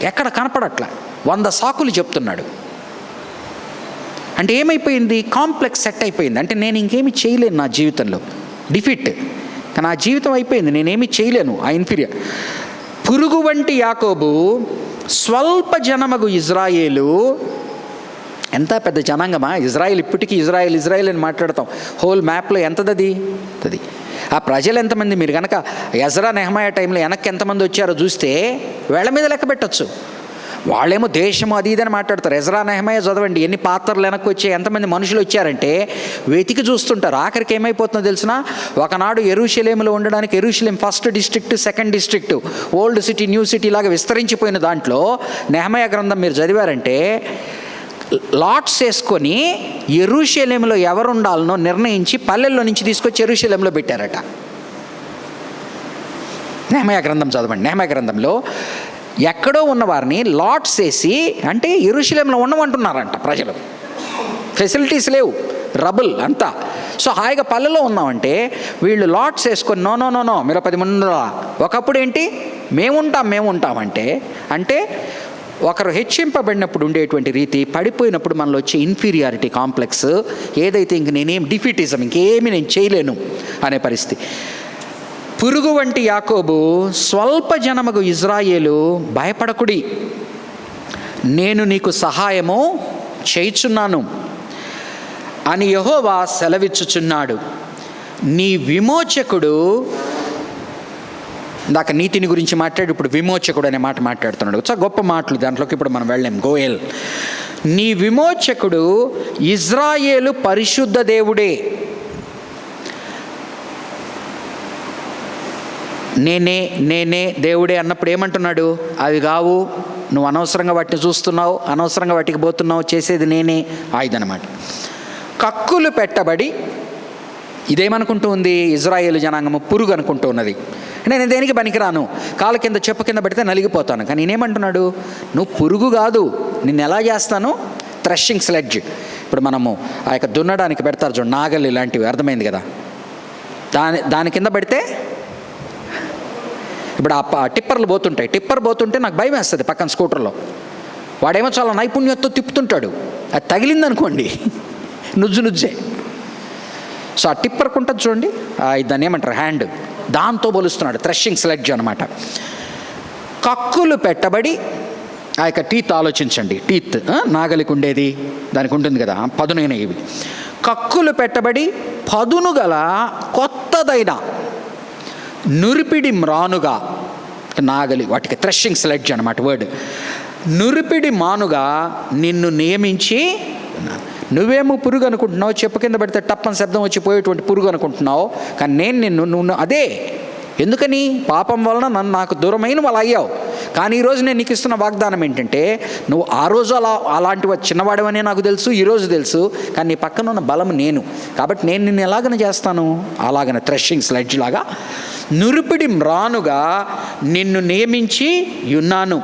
ఎక్కడ కనపడట్లా, 100 సాకులు చెప్తున్నాడు. అంటే ఏమైపోయింది, కాంప్లెక్స్ సెట్ అయిపోయింది. అంటే నేను ఇంకేమీ చేయలేను నా జీవితంలో, డిఫీట్, కానీ నా జీవితం అయిపోయింది, నేనేమీ చేయలేను. ఆ ఇన్ఫీరియర్ పురుగు వంటి యాకోబు, స్వల్ప జనమగు ఇజ్రాయేలు. ఎంత పెద్ద జనాంగమా ఇజ్రాయేల్. ఇప్పటికీ ఇజ్రాయేల్ అని మాట్లాడతాం. హోల్ మ్యాప్లో ఎంతది అది. ఆ ప్రజలు ఎంతమంది, మీరు కనుక ఎజ్రా నెహమయా టైంలో వెనక్కి ఎంతమంది వచ్చారో చూస్తే వేళ్ల మీద లెక్క పెట్టచ్చు. వాళ్ళేమో దేశము అది ఇదని మాట్లాడతారు. ఎజ్రా నెహెమయా చదవండి, ఎన్ని పాత్రలు వెనక్కి వచ్చాయి, ఎంతమంది మనుషులు వచ్చారంటే వెతికి చూస్తుంటారు. ఆఖరికి ఏమైపోతుందో తెలిసిన, ఒకనాడు యెరూషలేములో ఉండడానికి యెరూషలేం first district, second district, old city, new city లాగా విస్తరించిపోయిన దాంట్లో నెహెమయా గ్రంథం మీరు చదివారంటే లాట్స్ వేసుకొని యెరూషలేములో ఎవరు ఉండాలనో నిర్ణయించి పల్లెల్లో నుంచి తీసుకొచ్చి యెరూషలేంలో పెట్టారట. నెహెమయా గ్రంథం చదవండి. నెహెమయా గ్రంథంలో ఎక్కడో ఉన్నవారిని లాట్స్ వేసి, అంటే యెరూషలేంలో ఉండమంటున్నారంట ప్రజలు. ఫెసిలిటీస్ లేవు, రబుల్ అంతా. సో హాయిగా పల్లెలో ఉన్నామంటే వీళ్ళు లాట్స్ వేసుకొని నో నో నో నో మీరు 10 మంది. ఒకప్పుడు ఏంటి, మేము ఉంటామంటే, అంటే ఒకరు హెచ్చింపబడినప్పుడు ఉండేటువంటి రీతి, పడిపోయినప్పుడు మనలో వచ్చే ఇన్ఫీరియారిటీ కాంప్లెక్స్ ఏదైతే ఇంక నేనేం డిఫీటిజం, ఇంకేమీ నేను చేయలేను అనే పరిస్థితి. పురుగు వంటి యాకోబు, స్వల్ప జనమగు ఇజ్రాయేలు, భయపడకుడి, నేను నీకు సహాయము చేయుచున్నాను అని యెహోవా సెలవిచ్చుచున్నాడు. నీ విమోచకుడు, ఇందాక నీతిని గురించి మాట్లాడి ఇప్పుడు విమోచకుడు అనే మాట మాట్లాడుతున్నాడు. చాలా గొప్ప మాటలు, దాంట్లోకి ఇప్పుడు మనం వెళ్ళాం. గోయల్, నీ విమోచకుడు ఇజ్రాయేలు పరిశుద్ధ దేవుడే. నేనే దేవుడే అన్నప్పుడు ఏమంటున్నాడు, అవి కావు, నువ్వు అనవసరంగా వాటిని చూస్తున్నావు, అనవసరంగా వాటికి పోతున్నావు, చేసేది నేనే. ఆయుధనమాట. కక్కులు పెట్టబడి, ఇదేమనుకుంటూ ఉంది ఇజ్రాయేలు జనాంగము, పురుగు అనుకుంటూ ఉన్నది. నేను దేనికి పనికిరాను, కాళ్ళ కింద చెప్పు కింద పెడితే నలిగిపోతాను. కానీ నేనేమంటున్నాడు, నువ్వు పురుగు కాదు, నిన్ను ఎలా చేస్తాను, థ్రెషింగ్ స్లెడ్జ్. ఇప్పుడు మనము ఆ యొక్క దున్నడానికి పెడతారు చూడండి, నాగలి ఇలాంటివి, అర్థమైంది కదా. దాని కింద పెడితే, ఇప్పుడు ఆ టిప్పర్లు పోతుంటాయి, టిప్పర్ పోతుంటే నాకు భయం వేస్తుంది పక్కన స్కూటర్లో. వాడేమో చాలా నైపుణ్యంతో తిప్పుతుంటాడు, అది తగిలిందనుకోండి నుజ్జే. సో ఆ టిప్పర్కు ఉంటుంది చూడండి, దాన్ని ఏమంటారు, హ్యాండ్, దాంతో పోలుస్తున్నాడు, థ్రెషింగ్ స్లెడ్జ్ అనమాట. కక్కులు పెట్టబడి, ఆ యొక్క టీత్ ఆలోచించండి, టీత్ నాగలికి ఉండేది, దానికి ఉంటుంది కదా పదునైన ఇవి. కక్కులు పెట్టబడి పదును గల కొత్తదైన నురిపిడి మ్రానుగా, నాగలి వాటికి థ్రెషింగ్ స్లెడ్జ్ అనమాట వర్డ్. నురిపిడి మానుగా నిన్ను నియమించి, నువ్వేమో పురుగు అనుకుంటున్నావు, చెప్పు కింద పెడితే టప్పని శబ్దం వచ్చి పోయేటువంటి పురుగు అనుకుంటున్నావు. కానీ నేను నువ్వు అదే. ఎందుకని, పాపం వలన నాకు దూరమైన వాళ్ళు అయ్యావు. కానీ ఈరోజు నేను నీకు ఇస్తున్న వాగ్దానం ఏంటంటే, నువ్వు ఆ రోజు అలాంటి చిన్నవాడవనే నాకు తెలుసు, ఈరోజు తెలుసు, కానీ నీ పక్కన ఉన్న బలం నేను. కాబట్టి నేను నిన్ను ఎలాగన చేస్తాను, అలాగన థ్రెషింగ్ స్లెడ్జ్ లాగా నురిపిడి మ్రానుగా నిన్ను నియమించి ఉన్నాను.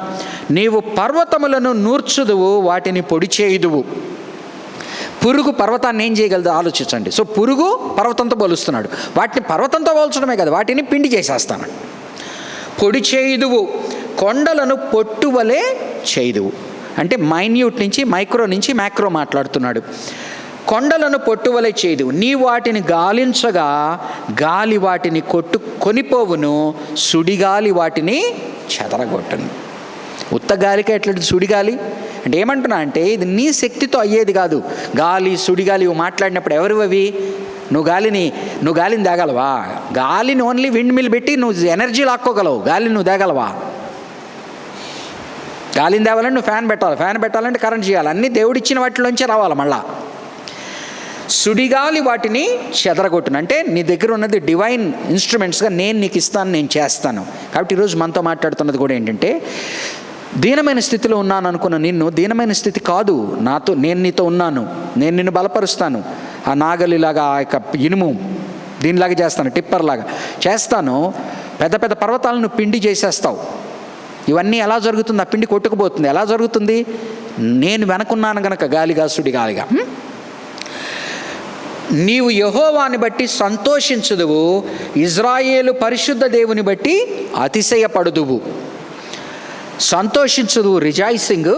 నీవు పర్వతములను నూర్చుదువు, వాటిని పొడి చేయుదువు. పురుగు పర్వతాన్ని ఏం చేయగలదు ఆలోచించండి. సో పురుగు పర్వతంతో పోలుస్తున్నాడు, వాటిని పర్వతంతో పోల్చడమే కదా, వాటిని పిండి చేసేస్తాను. పొడి చేయుదువు, కొండలను పొట్టువలే చేయుదువు. అంటే మైన్యూట్ నుంచి మైక్రో నుంచి మ్యాక్రో మాట్లాడుతున్నాడు. కొండలను పొట్టువలే చేయుదువు, నీ వాటిని గాలించగా గాలి వాటిని కొనిపోవును, సుడిగాలి వాటిని చెదరగొట్టును. ఉత్త గాలికి ఎట్లాంటి సుడిగాలి అంటే ఏమంటున్నా అంటే, ఇది నీ శక్తితో అయ్యేది కాదు. గాలి సుడిగాలి మాట్లాడినప్పుడు ఎవరు అవి, నువ్వు గాలిని తేగలవా? గాలిని ఓన్లీ విండ్ మిల్ పెట్టి నువ్వు ఎనర్జీ లాక్కోగలవు, గాలిని నువ్వు తేగలవా? గాలిని తేవాలంటే నువ్వు ఫ్యాన్ పెట్టాలంటే కరెంట్ చేయాలి, అన్నీ దేవుడిచ్చిన వాటిలోంచే రావాలి. మళ్ళా సుడిగాలి వాటిని చెదరగొట్టును, అంటే నీ దగ్గర ఉన్నది డివైన్ ఇన్స్ట్రుమెంట్స్గా నేను నీకు ఇస్తాను, నేను చేస్తాను. కాబట్టి ఈరోజు మనతో మాట్లాడుతున్నది కూడా ఏంటంటే, దీనమైన స్థితిలో ఉన్నాను అనుకున్న నిన్ను దీనమైన స్థితి కాదు, నేను నీతో ఉన్నాను, నేను నిన్ను బలపరుస్తాను. ఆ నాగలిలాగా, ఆ యొక్క ఇనుము దీనిలాగా చేస్తాను, టిప్పర్లాగా చేస్తాను. పెద్ద పెద్ద పర్వతాలను పిండి చేసేస్తావు. ఇవన్నీ ఎలా జరుగుతుంది, ఆ పిండి కొట్టుకుపోతుంది. ఎలా జరుగుతుంది, నేను వెనకున్నాను గనక, గాలిగా సుడిగాలిగా. నీవు యెహోవాని బట్టి సంతోషించుదువు, ఇజ్రాయేలు పరిశుద్ధ దేవుని బట్టి అతిశయపడుదువు. సంతోషించుదు, రిజాయిసింగ్.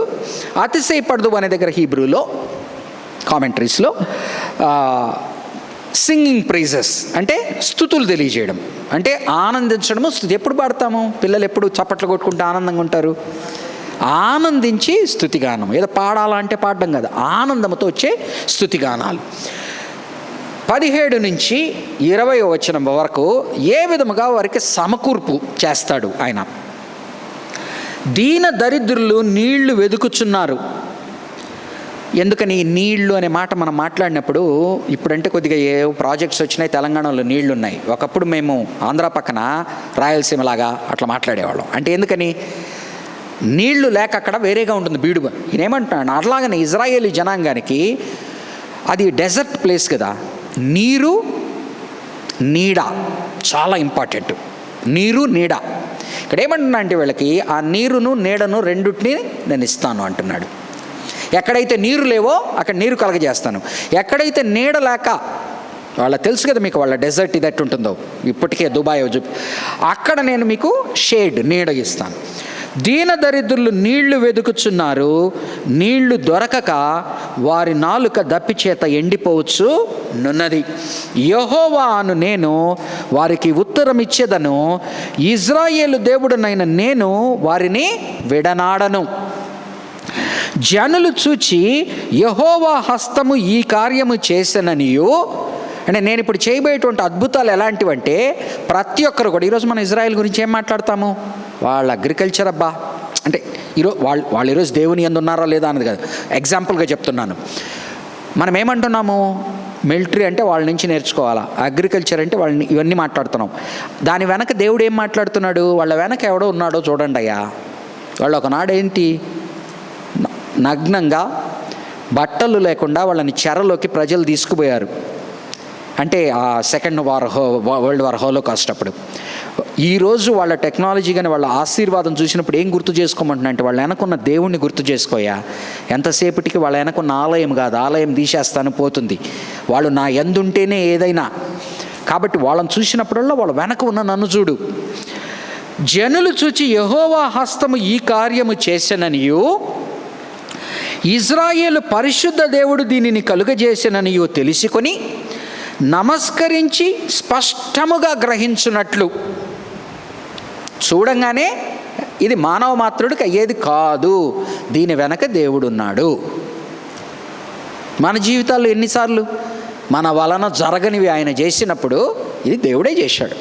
అతిశయపడదు అనే దగ్గర హీబ్రూలో కామెంటరీస్లో సింగింగ్ ప్రైజెస్ అంటే స్తుతులు తెలియజేయడం, అంటే ఆనందించడము. స్తుతి ఎప్పుడు పాడతాము, పిల్లలు ఎప్పుడు చప్పట్లు కొట్టుకుంటూ ఆనందంగా ఉంటారు. ఆనందించి స్తుతిగానం, ఏదో పాడాలంటే పాడడం కాదు, ఆనందంతో వచ్చే స్తుతిగానాలు. 17 నుంచి 20 వచనం వరకు ఏ విధముగా వారికి సమకూర్పు చేస్తాడు ఆయన. దీన దరిద్రులు నీళ్లు వెదుకుచున్నారు. ఎందుకని నీళ్లు అనే మాట మనం మాట్లాడినప్పుడు, ఇప్పుడంటే కొద్దిగా ఏ ప్రాజెక్ట్స్ వచ్చినాయి, తెలంగాణలో నీళ్లు ఉన్నాయి. ఒకప్పుడు మేము ఆంధ్ర పక్కన రాయలసీమలాగా అట్లా మాట్లాడేవాళ్ళం. అంటే ఎందుకని, నీళ్లు లేక అక్కడ వేరేగా ఉంటుంది బీడు. ఈయనేమంటున్నాడు, అట్లాగనే ఇజ్రాయేలీ జనాంగానికి అది డెజర్ట్ ప్లేస్ కదా, నీరు నీడ చాలా ఇంపార్టెంట్. నీరు నీడ. ఇక్కడ ఏమంటున్నా అంటే వీళ్ళకి ఆ నీరును నీడను రెండుటిని నేను ఇస్తాను అంటున్నాడు. ఎక్కడైతే నీరు లేవో అక్కడ నీరు కలగజేస్తాను. ఎక్కడైతే నీడ లేక, వాళ్ళ తెలుసు కదా మీకు, వాళ్ళ డెజర్ట్ ఇది ఎట్టు ఉంటుందో, ఇప్పటికే దుబాయ్ చూపి, అక్కడ నేను మీకు షేడ్ నీడ ఇస్తాను. దీన దరిద్రులు నీళ్లు వెదుకుచున్నారు, నీళ్లు దొరకక వారి నాలుక దప్పి చేత ఎండిపోవచ్చు నున్నది. యెహోవా అను నేను వారికి ఉత్తరం ఇచ్చేదను, ఇజ్రాయేలు దేవుడనైన నేను వారిని విడనాడను. జనులు చూచి యెహోవా హస్తము ఈ కార్యము చేసెననియు, అంటే నేను ఇప్పుడు చేయబోయేటువంటి అద్భుతాలు ఎలాంటివంటే, ప్రతి ఒక్కరు కూడా, ఈరోజు మన ఇజ్రాయెల్ గురించి ఏం మాట్లాడతాము, వాళ్ళ అగ్రికల్చర్ అబ్బా, అంటే ఈరోజు వాళ్ళు ఈరోజు దేవుని యందు ఉన్నారా లేదా అన్నది కాదు, ఎగ్జాంపుల్గా చెప్తున్నాను. మనం ఏమంటున్నాము, మిలిటరీ అంటే వాళ్ళ నుంచి నేర్చుకోవాలా, అగ్రికల్చర్ అంటే వాళ్ళని, ఇవన్నీ మాట్లాడుతున్నాం. దాని వెనక దేవుడు ఏం మాట్లాడుతున్నాడు, వాళ్ళ వెనక ఎవడో ఉన్నాడో చూడండి అయ్యా. వాళ్ళు ఒకనాడు ఏంటి, నగ్నంగా బట్టలు లేకుండా వాళ్ళని చెరలోకి ప్రజలు తీసుకుపోయారు. అంటే ఆ వరల్డ్ వార్ హోలోకాస్ట్ అప్పుడు. ఈరోజు వాళ్ళ టెక్నాలజీ కానీ వాళ్ళ ఆశీర్వాదం చూసినప్పుడు ఏం గుర్తు చేసుకోమంటున్నా అంటే, వాళ్ళ వెనకున్న దేవుణ్ణి గుర్తు చేసుకోయా. ఎంతసేపటికి వాళ్ళ వెనకున్న ఆలయం కాదు, ఆలయం తీసేస్తాను పోతుంది. వాళ్ళు నా యందుంటేనే ఏదైనా. కాబట్టి వాళ్ళని చూసినప్పుడల్లా వాళ్ళ వెనక ఉన్న నన్ను చూడు. జనులు చూచి యెహోవా హస్తము ఈ కార్యము చేసెననియు, ఇజ్రాయేలు పరిశుద్ధ దేవుడు దీనిని కలుగజేసెననియు తెలుసుకొని నమస్కరించి స్పష్టముగా గ్రహించున్నట్లు, చూడంగానే ఇది మానవ మాత్రుడికి అయ్యేది కాదు, దీని వెనక దేవుడున్నాడు. మన జీవితాల్లో ఎన్నిసార్లు మన వలన జరగనివి ఆయన చేసినప్పుడు ఇది దేవుడే చేశాడు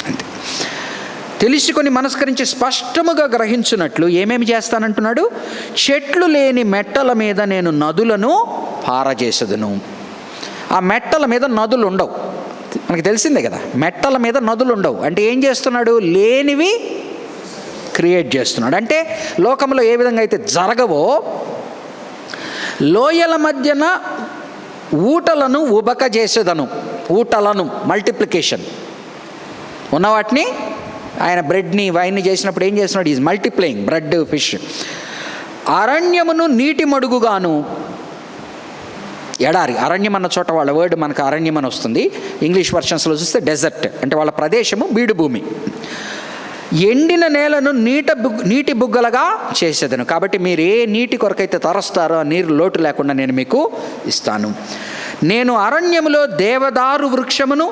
అంతే. తెలుసుకొని మనస్కరించి స్పష్టముగా గ్రహించున్నట్లు ఏమేమి చేస్తానంటున్నాడు, చెట్లు లేని మెట్టల మీద నేను నదులను పారజేసదును. ఆ మెట్టల మీద నదులు ఉండవు, మనకు తెలిసిందే కదా, మెట్టల మీద నదులు ఉండవు. అంటే ఏం చేస్తున్నాడు, లేనివి క్రియేట్ చేస్తున్నాడు. అంటే లోకంలో ఏ విధంగా అయితే జరగవో, లోయల మధ్యన ఊటలను ఉబక చేసేదను, ఊటలను మల్టిప్లికేషన్ ఉన్న వాటిని ఆయన బ్రెడ్ని వైన్ని చేసినప్పుడు ఏం చేస్తున్నాడు, ఈజ్ మల్టిప్లయింగ్ బ్రెడ్ ఫిష్. అరణ్యమును నీటి మడుగుగాను, ఎడారి, అరణ్యం అన్న చోట వాళ్ళ వర్డ్ మనకు అరణ్యం అని వస్తుంది. ఇంగ్లీష్ వర్షన్స్లో చూస్తే డెజర్ట్, అంటే వాళ్ళ ప్రదేశము బీడు భూమి. ఎండిన నేలను నీటి బుగ్గలుగా చేసేదను. కాబట్టి మీరు ఏ నీటి కొరకైతే తరస్తారో ఆ నీరు లోటు లేకుండా నేను మీకు ఇస్తాను. నేను అరణ్యములో దేవదారు వృక్షమును,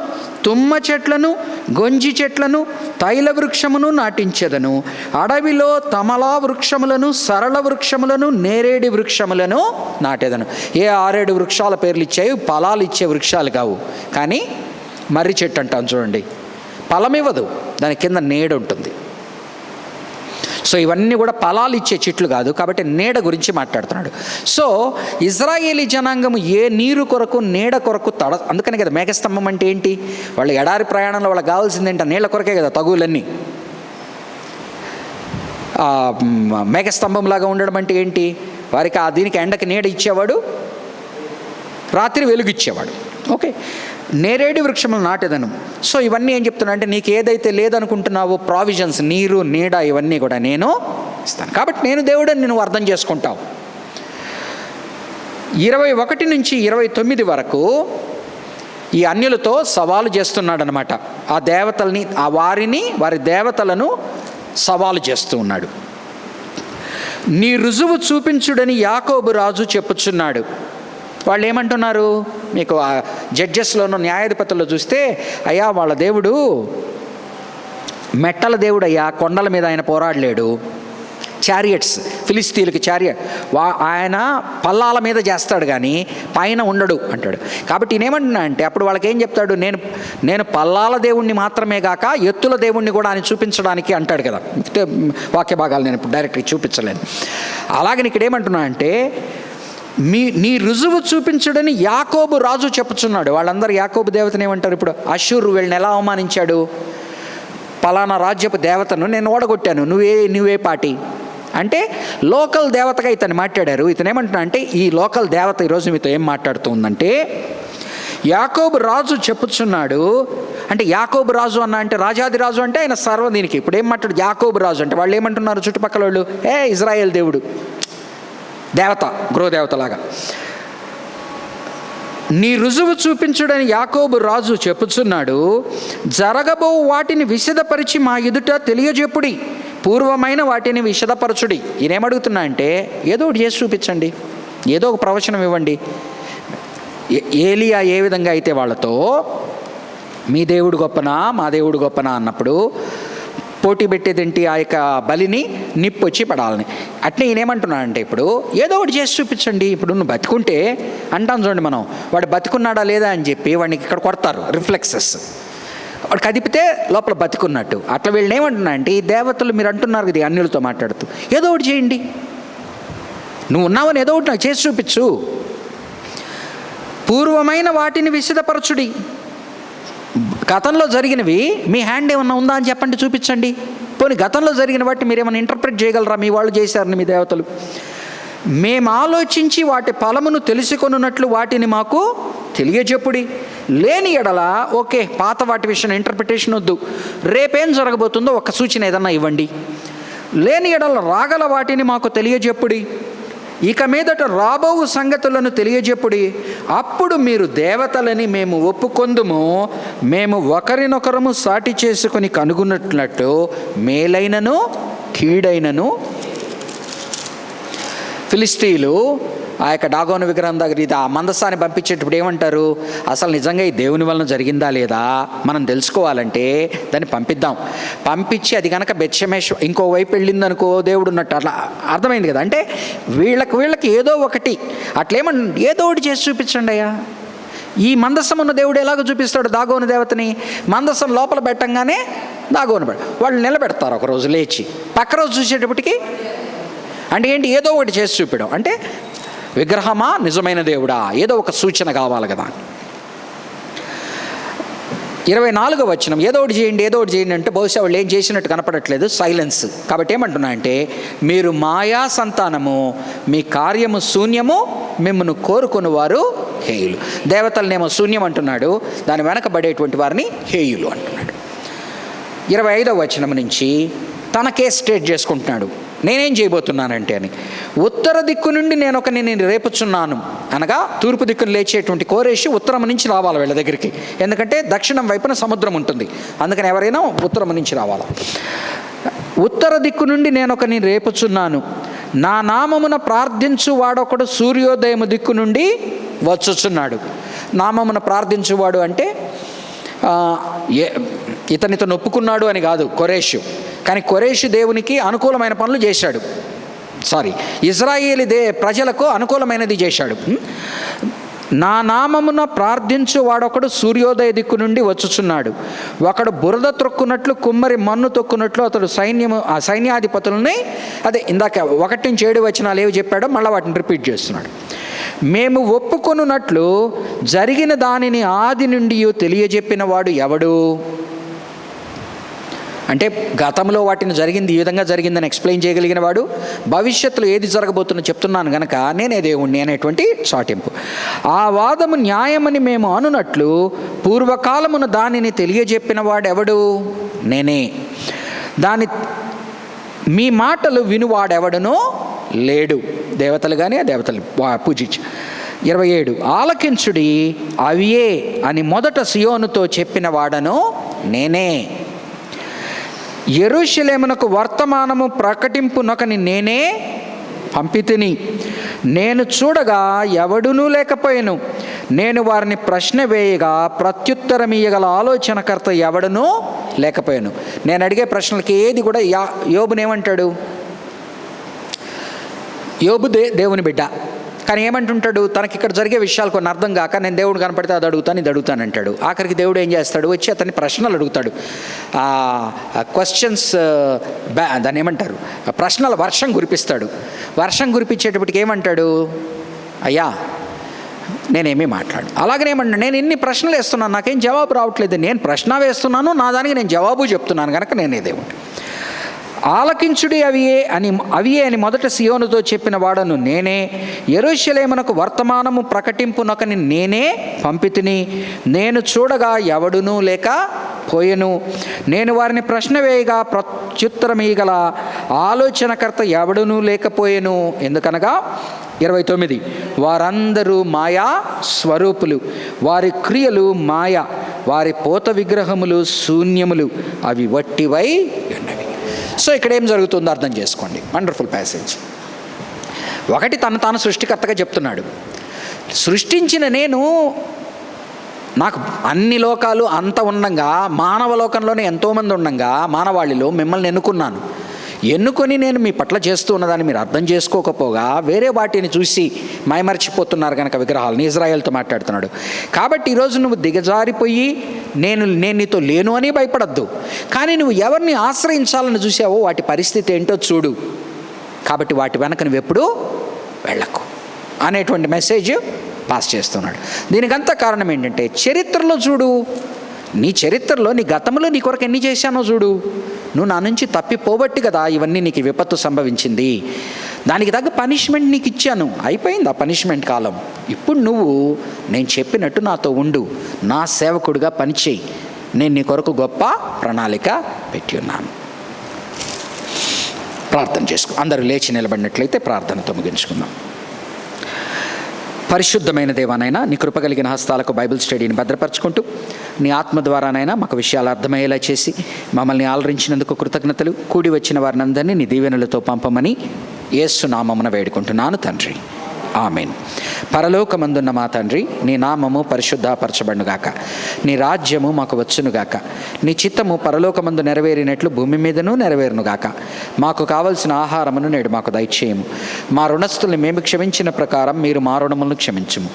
తుమ్మ చెట్లను, గొంజి చెట్లను, తైల వృక్షమును నాటించెదను. అడవిలో తమలా వృక్షములను, సరళ వృక్షములను, నేరేడి వృక్షములను నాటేదను. ఏ 6-7 వృక్షాల పేర్లు ఇచ్చాయి, ఫలాలు ఇచ్చే వృక్షాలు కావు. కానీ మర్రి చెట్టు అంటాం చూడండి, ఫలం ఇవ్వదు, దాని కింద నీడ ఉంటుంది. సో ఇవన్నీ కూడా ఫలాలు ఇచ్చే చెట్లు కాదు, కాబట్టి నీడ గురించి మాట్లాడుతున్నాడు. సో ఇజ్రాయేలీ జనాంగము ఏ నీరు కొరకు నీడ కొరకు అందుకనే కదా మేఘస్తంభం అంటే ఏంటి, వాళ్ళు ఎడారి ప్రయాణంలో వాళ్ళకి కావాల్సింది ఏంటో నీళ్ళ కొరకే కదా తగులన్నీ. మేఘస్తంభంలాగా ఉండడం అంటే ఏంటి, వారికి దీనికి ఎండకి నీడ ఇచ్చేవాడు, రాత్రి వెలుగు ఇచ్చేవాడు. ఓకే, నేరేడి వృక్షములు నాటేదను. సో ఇవన్నీ ఏం చెప్తున్నా అంటే, నీకు ఏదైతే లేదనుకుంటున్నావో ప్రావిజన్స్, నీరు నీడ ఇవన్నీ కూడా నేను ఇస్తాను. కాబట్టి నేను దేవుడని నువ్వు అర్థం చేసుకుంటావు. 21 నుంచి 29 వరకు ఈ అన్యులతో సవాలు చేస్తున్నాడు అనమాట. ఆ దేవతల్ని, వారి దేవతలను సవాలు చేస్తూ ఉన్నాడు. నీ రుజువు చూపించుడని యాకోబు రాజు చెప్పుచున్నాడు. వాళ్ళు ఏమంటున్నారు, మీకు ఆ జడ్జెస్లోనూ న్యాయాధిపతుల్లో చూస్తే, అయ్యా వాళ్ళ దేవుడు మెట్టల దేవుడు అయ్యా, కొండల మీద ఆయన పోరాడలేడు, చారియట్స్, ఫిలిస్తీన్లకి ఆయన పల్లాల మీద చేస్తాడు కానీ పైన ఉండడు అంటాడు. కాబట్టి నేనేమంటున్నా అంటే అప్పుడు వాళ్ళకి ఏం చెప్తాడు, నేను పల్లాల దేవుణ్ణి మాత్రమే కాక ఎత్తుల దేవుణ్ణి కూడా అని చూపించడానికి అంటాడు కదా. వాక్య భాగాలు నేను ఇప్పుడు డైరెక్ట్గా చూపించలేను. అలాగని ఇక్కడ ఏమంటున్నా అంటే నీ రుజువు చూపించడని యాకోబు రాజు చెప్పుచున్నాడు. వాళ్ళందరూ యాకోబు దేవతను ఏమంటారు? ఇప్పుడు అషూరు వీళ్ళని ఎలా అవమానించాడు? పలానా రాజ్యపు దేవతను నేను ఓడగొట్టాను, నువ్వే పాటి అంటే లోకల్ దేవతగా ఇతను మాట్లాడారు. ఇతను ఏమంటున్నా అంటే ఈ లోకల్ దేవత ఈరోజు మీతో ఏం మాట్లాడుతుందంటే యాకోబు రాజు చెప్పుచున్నాడు. అంటే యాకోబు రాజు అన్న అంటే రాజాది రాజు అంటే ఆయన సర్వదీనికి. ఇప్పుడు ఏం మాట్లాడు యాకోబు రాజు అంటే వాళ్ళు ఏమంటున్నారు చుట్టుపక్కల వాళ్ళు, ఇజ్రాయేల్ దేవుడు దేవత, గృహదేవతలాగా. నీ రుజువు చూపించుడని యాకోబు రాజు చెప్పుచున్నాడు. జరగబో వాటిని విశదపరిచి మా ఎదుట తెలియజెప్పుడి, పూర్వమైన వాటిని విశదపరచుడి. ఈయనేమడుగుతున్నా అంటే ఏదో ఒకటి చేసి చూపించండి, ఏదో ఒక ప్రవచనం ఇవ్వండి. ఏలియా ఏ విధంగా అయితే వాళ్ళతో మీ దేవుడు గొప్పనా మా దేవుడు గొప్పనా అన్నప్పుడు పోటీ పెట్టేదేంటి, ఆ యొక్క బలిని నిప్పొచ్చి పడాలని. అట్నే ఈయనేమంటున్నా అంటే ఇప్పుడు ఏదో ఒకటి చేసి చూపించండి. ఇప్పుడు నువ్వు బతికుంటే అంటాం చూడండి మనం, వాడు బతికున్నాడా లేదా అని చెప్పి వాడిని ఇక్కడ కొడతారు, రిఫ్లెక్సెస్. వాడు కదిపితే లోపల బతికున్నట్టు. అట్లా వీళ్ళని ఏమంటున్నా అంటే ఈ దేవతలు మీరు అంటున్నారు కదా అన్యులతో మాట్లాడుతూ, ఏదో ఒకటి చేయండి, నువ్వు ఉన్నావని ఏదో ఒకటి నాకు చేసి చూపించు. పూర్వమైన వాటిని విశదపరచుడి. గతంలో జరిగినవి మీ హ్యాండ్ ఏమన్నా ఉందా అని చెప్పండి, చూపించండి. పోనీ గతంలో జరిగిన వాటిని మీరు ఏమైనా ఇంటర్ప్రిట్ చేయగలరా? మీ వాళ్ళు చేశారని మీ దేవతలు. మేము ఆలోచించి వాటి ఫలమును తెలుసుకొనున్నట్లు వాటిని మాకు తెలియజెప్పుడి. లేని ఎడల ఓకే, పాత వాటి విషయం ఇంటర్ప్రిటేషన్ వద్దు, రేపేం జరగబోతుందో ఒక సూచన ఏదన్నా ఇవ్వండి. లేని ఎడల రాగల వాటిని మాకు తెలియజెప్పుడి. ఇక మీదట రాబోవు సంగతులను తెలియజెప్పుడి. అప్పుడు మీరు దేవతలని మేము ఒప్పుకొందుము, మేము ఒకరినొకరము సాటి చేసుకుని కనుగొన్నట్లు మేలైనను కీడైనను. ఫిలిస్తీన్లు ఆ యొక్క డాగోను విగ్రహం దగ్గర ఇది ఆ మందసాన్ని పంపించేటప్పుడు ఏమంటారు, అసలు నిజంగా ఈ దేవుని వలన జరిగిందా లేదా మనం తెలుసుకోవాలంటే దాన్ని పంపిద్దాం. పంపించి అది కనుక బెత్షెమెషు ఇంకోవైపు వెళ్ళిందనుకో దేవుడు ఉన్నట్టు, అట్లా అర్థమైంది కదా. అంటే వీళ్ళకి ఏదో ఒకటి ఏదో ఒకటి చేసి చూపించండి అయ్యా. ఈ మందసం ఉన్న దేవుడు ఎలాగో చూపిస్తాడు దాగోను దేవతని? మందసం లోపల పెట్టంగానే దాగోను వాళ్ళు నిలబెడతారు ఒకరోజు లేచి, పక్క రోజు చూసేటప్పటికి అంటే ఏంటి, ఏదో ఒకటి చేసి చూపించడం. అంటే విగ్రహమా నిజమైన దేవుడా, ఏదో ఒక సూచన కావాలి కదా. 24వ వచనం, ఏదో ఒకటి చేయండి అంటే బహుశా వాళ్ళు ఏం చేసినట్టు కనపడట్లేదు, సైలెన్స్. కాబట్టి ఏమంటున్నా అంటే మీరు మాయా సంతానము, మీ కార్యము శూన్యము, మిమ్మల్ని కోరుకుని వారు హేయులు. దేవతలనేమో శూన్యం అంటున్నాడు, దాని వెనకబడేటువంటి వారిని హేయులు అంటున్నాడు. 25వ వచనం నుంచి తనకే స్టేట్ చేసుకుంటున్నాడు, నేనేం చేయబోతున్నానంటే అని. ఉత్తర దిక్కు నుండి నేను రేపుచున్నాను అనగా తూర్పు దిక్కును లేచేటువంటి కోరేషి ఉత్తరం నుంచి రావాలి వీళ్ళ దగ్గరికి. ఎందుకంటే దక్షిణం వైపున సముద్రం ఉంటుంది, అందుకని ఎవరైనా ఉత్తరం నుంచి రావాలి. ఉత్తర దిక్కు నుండి నేను రేపుచున్నాను, నా నామమున ప్రార్థించు వాడొకడు సూర్యోదయము దిక్కు నుండి వచ్చుచున్నాడు. నామమున ప్రార్థించువాడు అంటే ఇతనితో ఒప్పుకున్నాడు అని కాదు కొరేషు, కానీ కొరేషు దేవునికి అనుకూలమైన పనులు చేశాడు. ఇజ్రాయేలీ ప్రజలకు అనుకూలమైనది చేశాడు. నా నామమున ప్రార్థించు వాడొకడు సూర్యోదయ దిక్కు నుండి వచ్చుచున్నాడు, ఒకడు బురద త్రొక్కున్నట్లు కుమ్మరి మన్ను తొక్కున్నట్లు అతడు ఆ సైన్యాధిపతులని, అదే ఇందాక 1-7 వచనాలు ఏవి చెప్పాడో మళ్ళీ వాటిని రిపీట్ చేస్తున్నాడు. మేము ఒప్పుకొనున్నట్లు జరిగిన దానిని ఆది నుండి తెలియజెప్పిన వాడు ఎవడు? అంటే గతంలో వాటిని జరిగింది ఈ విధంగా జరిగిందని ఎక్స్ప్లెయిన్ చేయగలిగిన వాడు, భవిష్యత్తులో ఏది జరగబోతుందో చెప్తున్నాను గనక నేనే దేవుణ్ణి అనేటువంటి చాటింపు. ఆ వాదము న్యాయమని మేము అనునట్లు పూర్వకాలమున దానిని తెలియజెప్పిన వాడు ఎవడు? నేనే. మీ మాటలు వినువాడెవడనో లేడు. దేవతలు కానీ ఆ దేవతలు పూజించి. 27 ఆలకించుడి అవియే అని మొదట సియోనుతో చెప్పిన వాడను నేనే. యెరూషలేమునకు వర్తమానము ప్రకటింపునొకని నేనే పంపితిని. నేను చూడగా ఎవడునూ లేకపోయాను, నేను వారిని ప్రశ్న వేయగా ప్రత్యుత్తరమియ్యగల ఆలోచనకర్త ఎవడనూ లేకపోయాను. నేను అడిగే ప్రశ్నలకి ఏది కూడా యోబునేమంటాడు? యోబు దేవుని బిడ్డ, కానీ ఏమంటుంటాడు, తనకి ఇక్కడ జరిగే విషయాలు కొన్ని అర్థం కాక నేను దేవుడు కనపడితే అది అడుగుతాను ఇది అడుగుతాను అంటాడు. ఆఖరికి దేవుడు ఏం చేస్తాడు, వచ్చి అతన్ని ప్రశ్నలు అడుగుతాడు. క్వశ్చన్స్ దాన్ని ఏమంటారు, ప్రశ్నల వర్షం కురిపిస్తాడు. వర్షం కురిపించేటప్పటికి ఏమంటాడు, అయ్యా నేనేమీ మాట్లాడు. అలాగనే ఏమన్నా, నేను ఇన్ని ప్రశ్నలు వేస్తున్నాను, నాకేం జవాబు రావట్లేదు, నేను ప్రశ్న వేస్తున్నాను, నా దానికి నేను జవాబు చెప్తున్నాను కనుక నేనే దేవుడు. ఆలకించుడి అవియే అని మొదట సియోనుతో చెప్పిన వాడను నేనే, యెరూషలేమునకు వర్తమానము ప్రకటింపునొకని నేనే పంపితిని. నేను చూడగా ఎవడునూ లేక పోయెను, నేను వారిని ప్రశ్న వేయగా ప్రత్యుత్తరమీయగల ఆలోచనకర్త ఎవడునూ లేకపోయెను. ఎందుకనగా 29, వారందరూ మాయా స్వరూపులు, వారి క్రియలు మాయ, వారి పోత విగ్రహములు శూన్యములు, అవి వట్టివై ఉన్నవి. సో ఇక్కడ ఏం జరుగుతుందో అర్థం చేసుకోండి. Wonderful passage. ఒకటి, తను తాను సృష్టికర్తగా చెప్తున్నాడు. సృష్టించిన నేను, నాకు అన్ని లోకాలు అంత ఉండంగా, మానవ లోకంలోనే ఎంతోమంది ఉండంగా, మానవాళిలో మిమ్మల్ని ఎన్నుకొని నేను మీ పట్ల చేస్తూ ఉన్నదాన్ని మీరు అర్థం చేసుకోకపోగా వేరే వాటిని చూసి మైమర్చిపోతున్నారు కనుక విగ్రహాలని. ఇజ్రాయెల్తో మాట్లాడుతున్నాడు. కాబట్టి ఈరోజు నువ్వు దిగజారిపోయి నేను నీతో లేను అని భయపడద్దు, కానీ నువ్వు ఎవరిని ఆశ్రయించాలని చూసావో వాటి పరిస్థితి ఏంటో చూడు. కాబట్టి వాటి వెనక నువ్వు ఎప్పుడూ వెళ్ళకు అనేటువంటి మెసేజ్ పాస్ చేస్తున్నాడు. దీనికంతా కారణం ఏంటంటే, చరిత్రలో చూడు, నీ చరిత్రలో నీ గతంలో నీ కొరకు ఎన్ని చేశానో చూడు. నువ్వు నా నుంచి తప్పిపోబట్టి కదా ఇవన్నీ నీకు విపత్తు సంభవించింది. దానికి తగ్గ పనిష్మెంట్ నీకు ఇచ్చాను, అయిపోయింది ఆ పనిష్మెంట్ కాలం. ఇప్పుడు నువ్వు నేను చెప్పినట్టు నాతో ఉండు, నా సేవకుడిగా పనిచేయి, నేను నీ కొరకు గొప్ప ప్రణాళిక పెట్టి ఉన్నాను. ప్రార్థన చేసుకో. అందరూ లేచి నిలబడినట్లయితే ప్రార్థనతో ముగించుకుందాం. పరిశుద్ధమైన దేవానైనా, నీ కృప కలిగిన హస్తాలకు బైబిల్ స్టడీని భద్రపరచుకుంటూ నీ ఆత్మ ద్వారానైనా మాకు విషయాలు అర్థమయ్యేలా చేసి మమ్మల్ని ఆలరించినందుకు కృతజ్ఞతలు. కూడి వచ్చిన వారిని అందరినీ నీ దీవెనలతో పంపమని యేసు నామమున వేడుకుంటున్నాను తండ్రి, ఆమేన్. పరలోకమందున్న మా తండ్రి, నీ నామము పరిశుద్ధపరచబడునుగాక, నీ రాజ్యము మాకు వచ్చునుగాక, నీ చిత్తము పరలోకమందు నెరవేరినట్లు భూమి మీదనూ నెరవేరునుగాక. మాకు కావలసిన ఆహారమును నేడు మాకు దయచేయము. మా రుణస్థుల్ని మేము క్షమించిన ప్రకారం మీరు మా రుణములను క్షమించుము.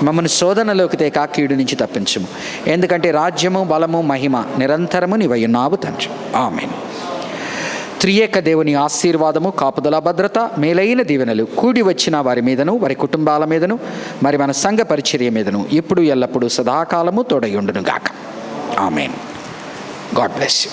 మమ్మల్ని శోధనలోకి తేక కీడు నుంచి తప్పించుము. ఎందుకంటే రాజ్యము, బలము, మహిమ నిరంతరము నీవయ్యున్నావు తండ్రి, ఆమేన్. త్రియేక దేవుని ఆశీర్వాదము, కాపుదల, భద్రత, మేలైన దీవెనలు కూడి వచ్చిన వారి మీదను, వారి కుటుంబాల మీదను, మరి మన సంఘ పరిచర్య మీదను ఇప్పుడు ఎల్లప్పుడూ సదాకాలము తోడయుండునుగాక, ఆమేన్. God bless you.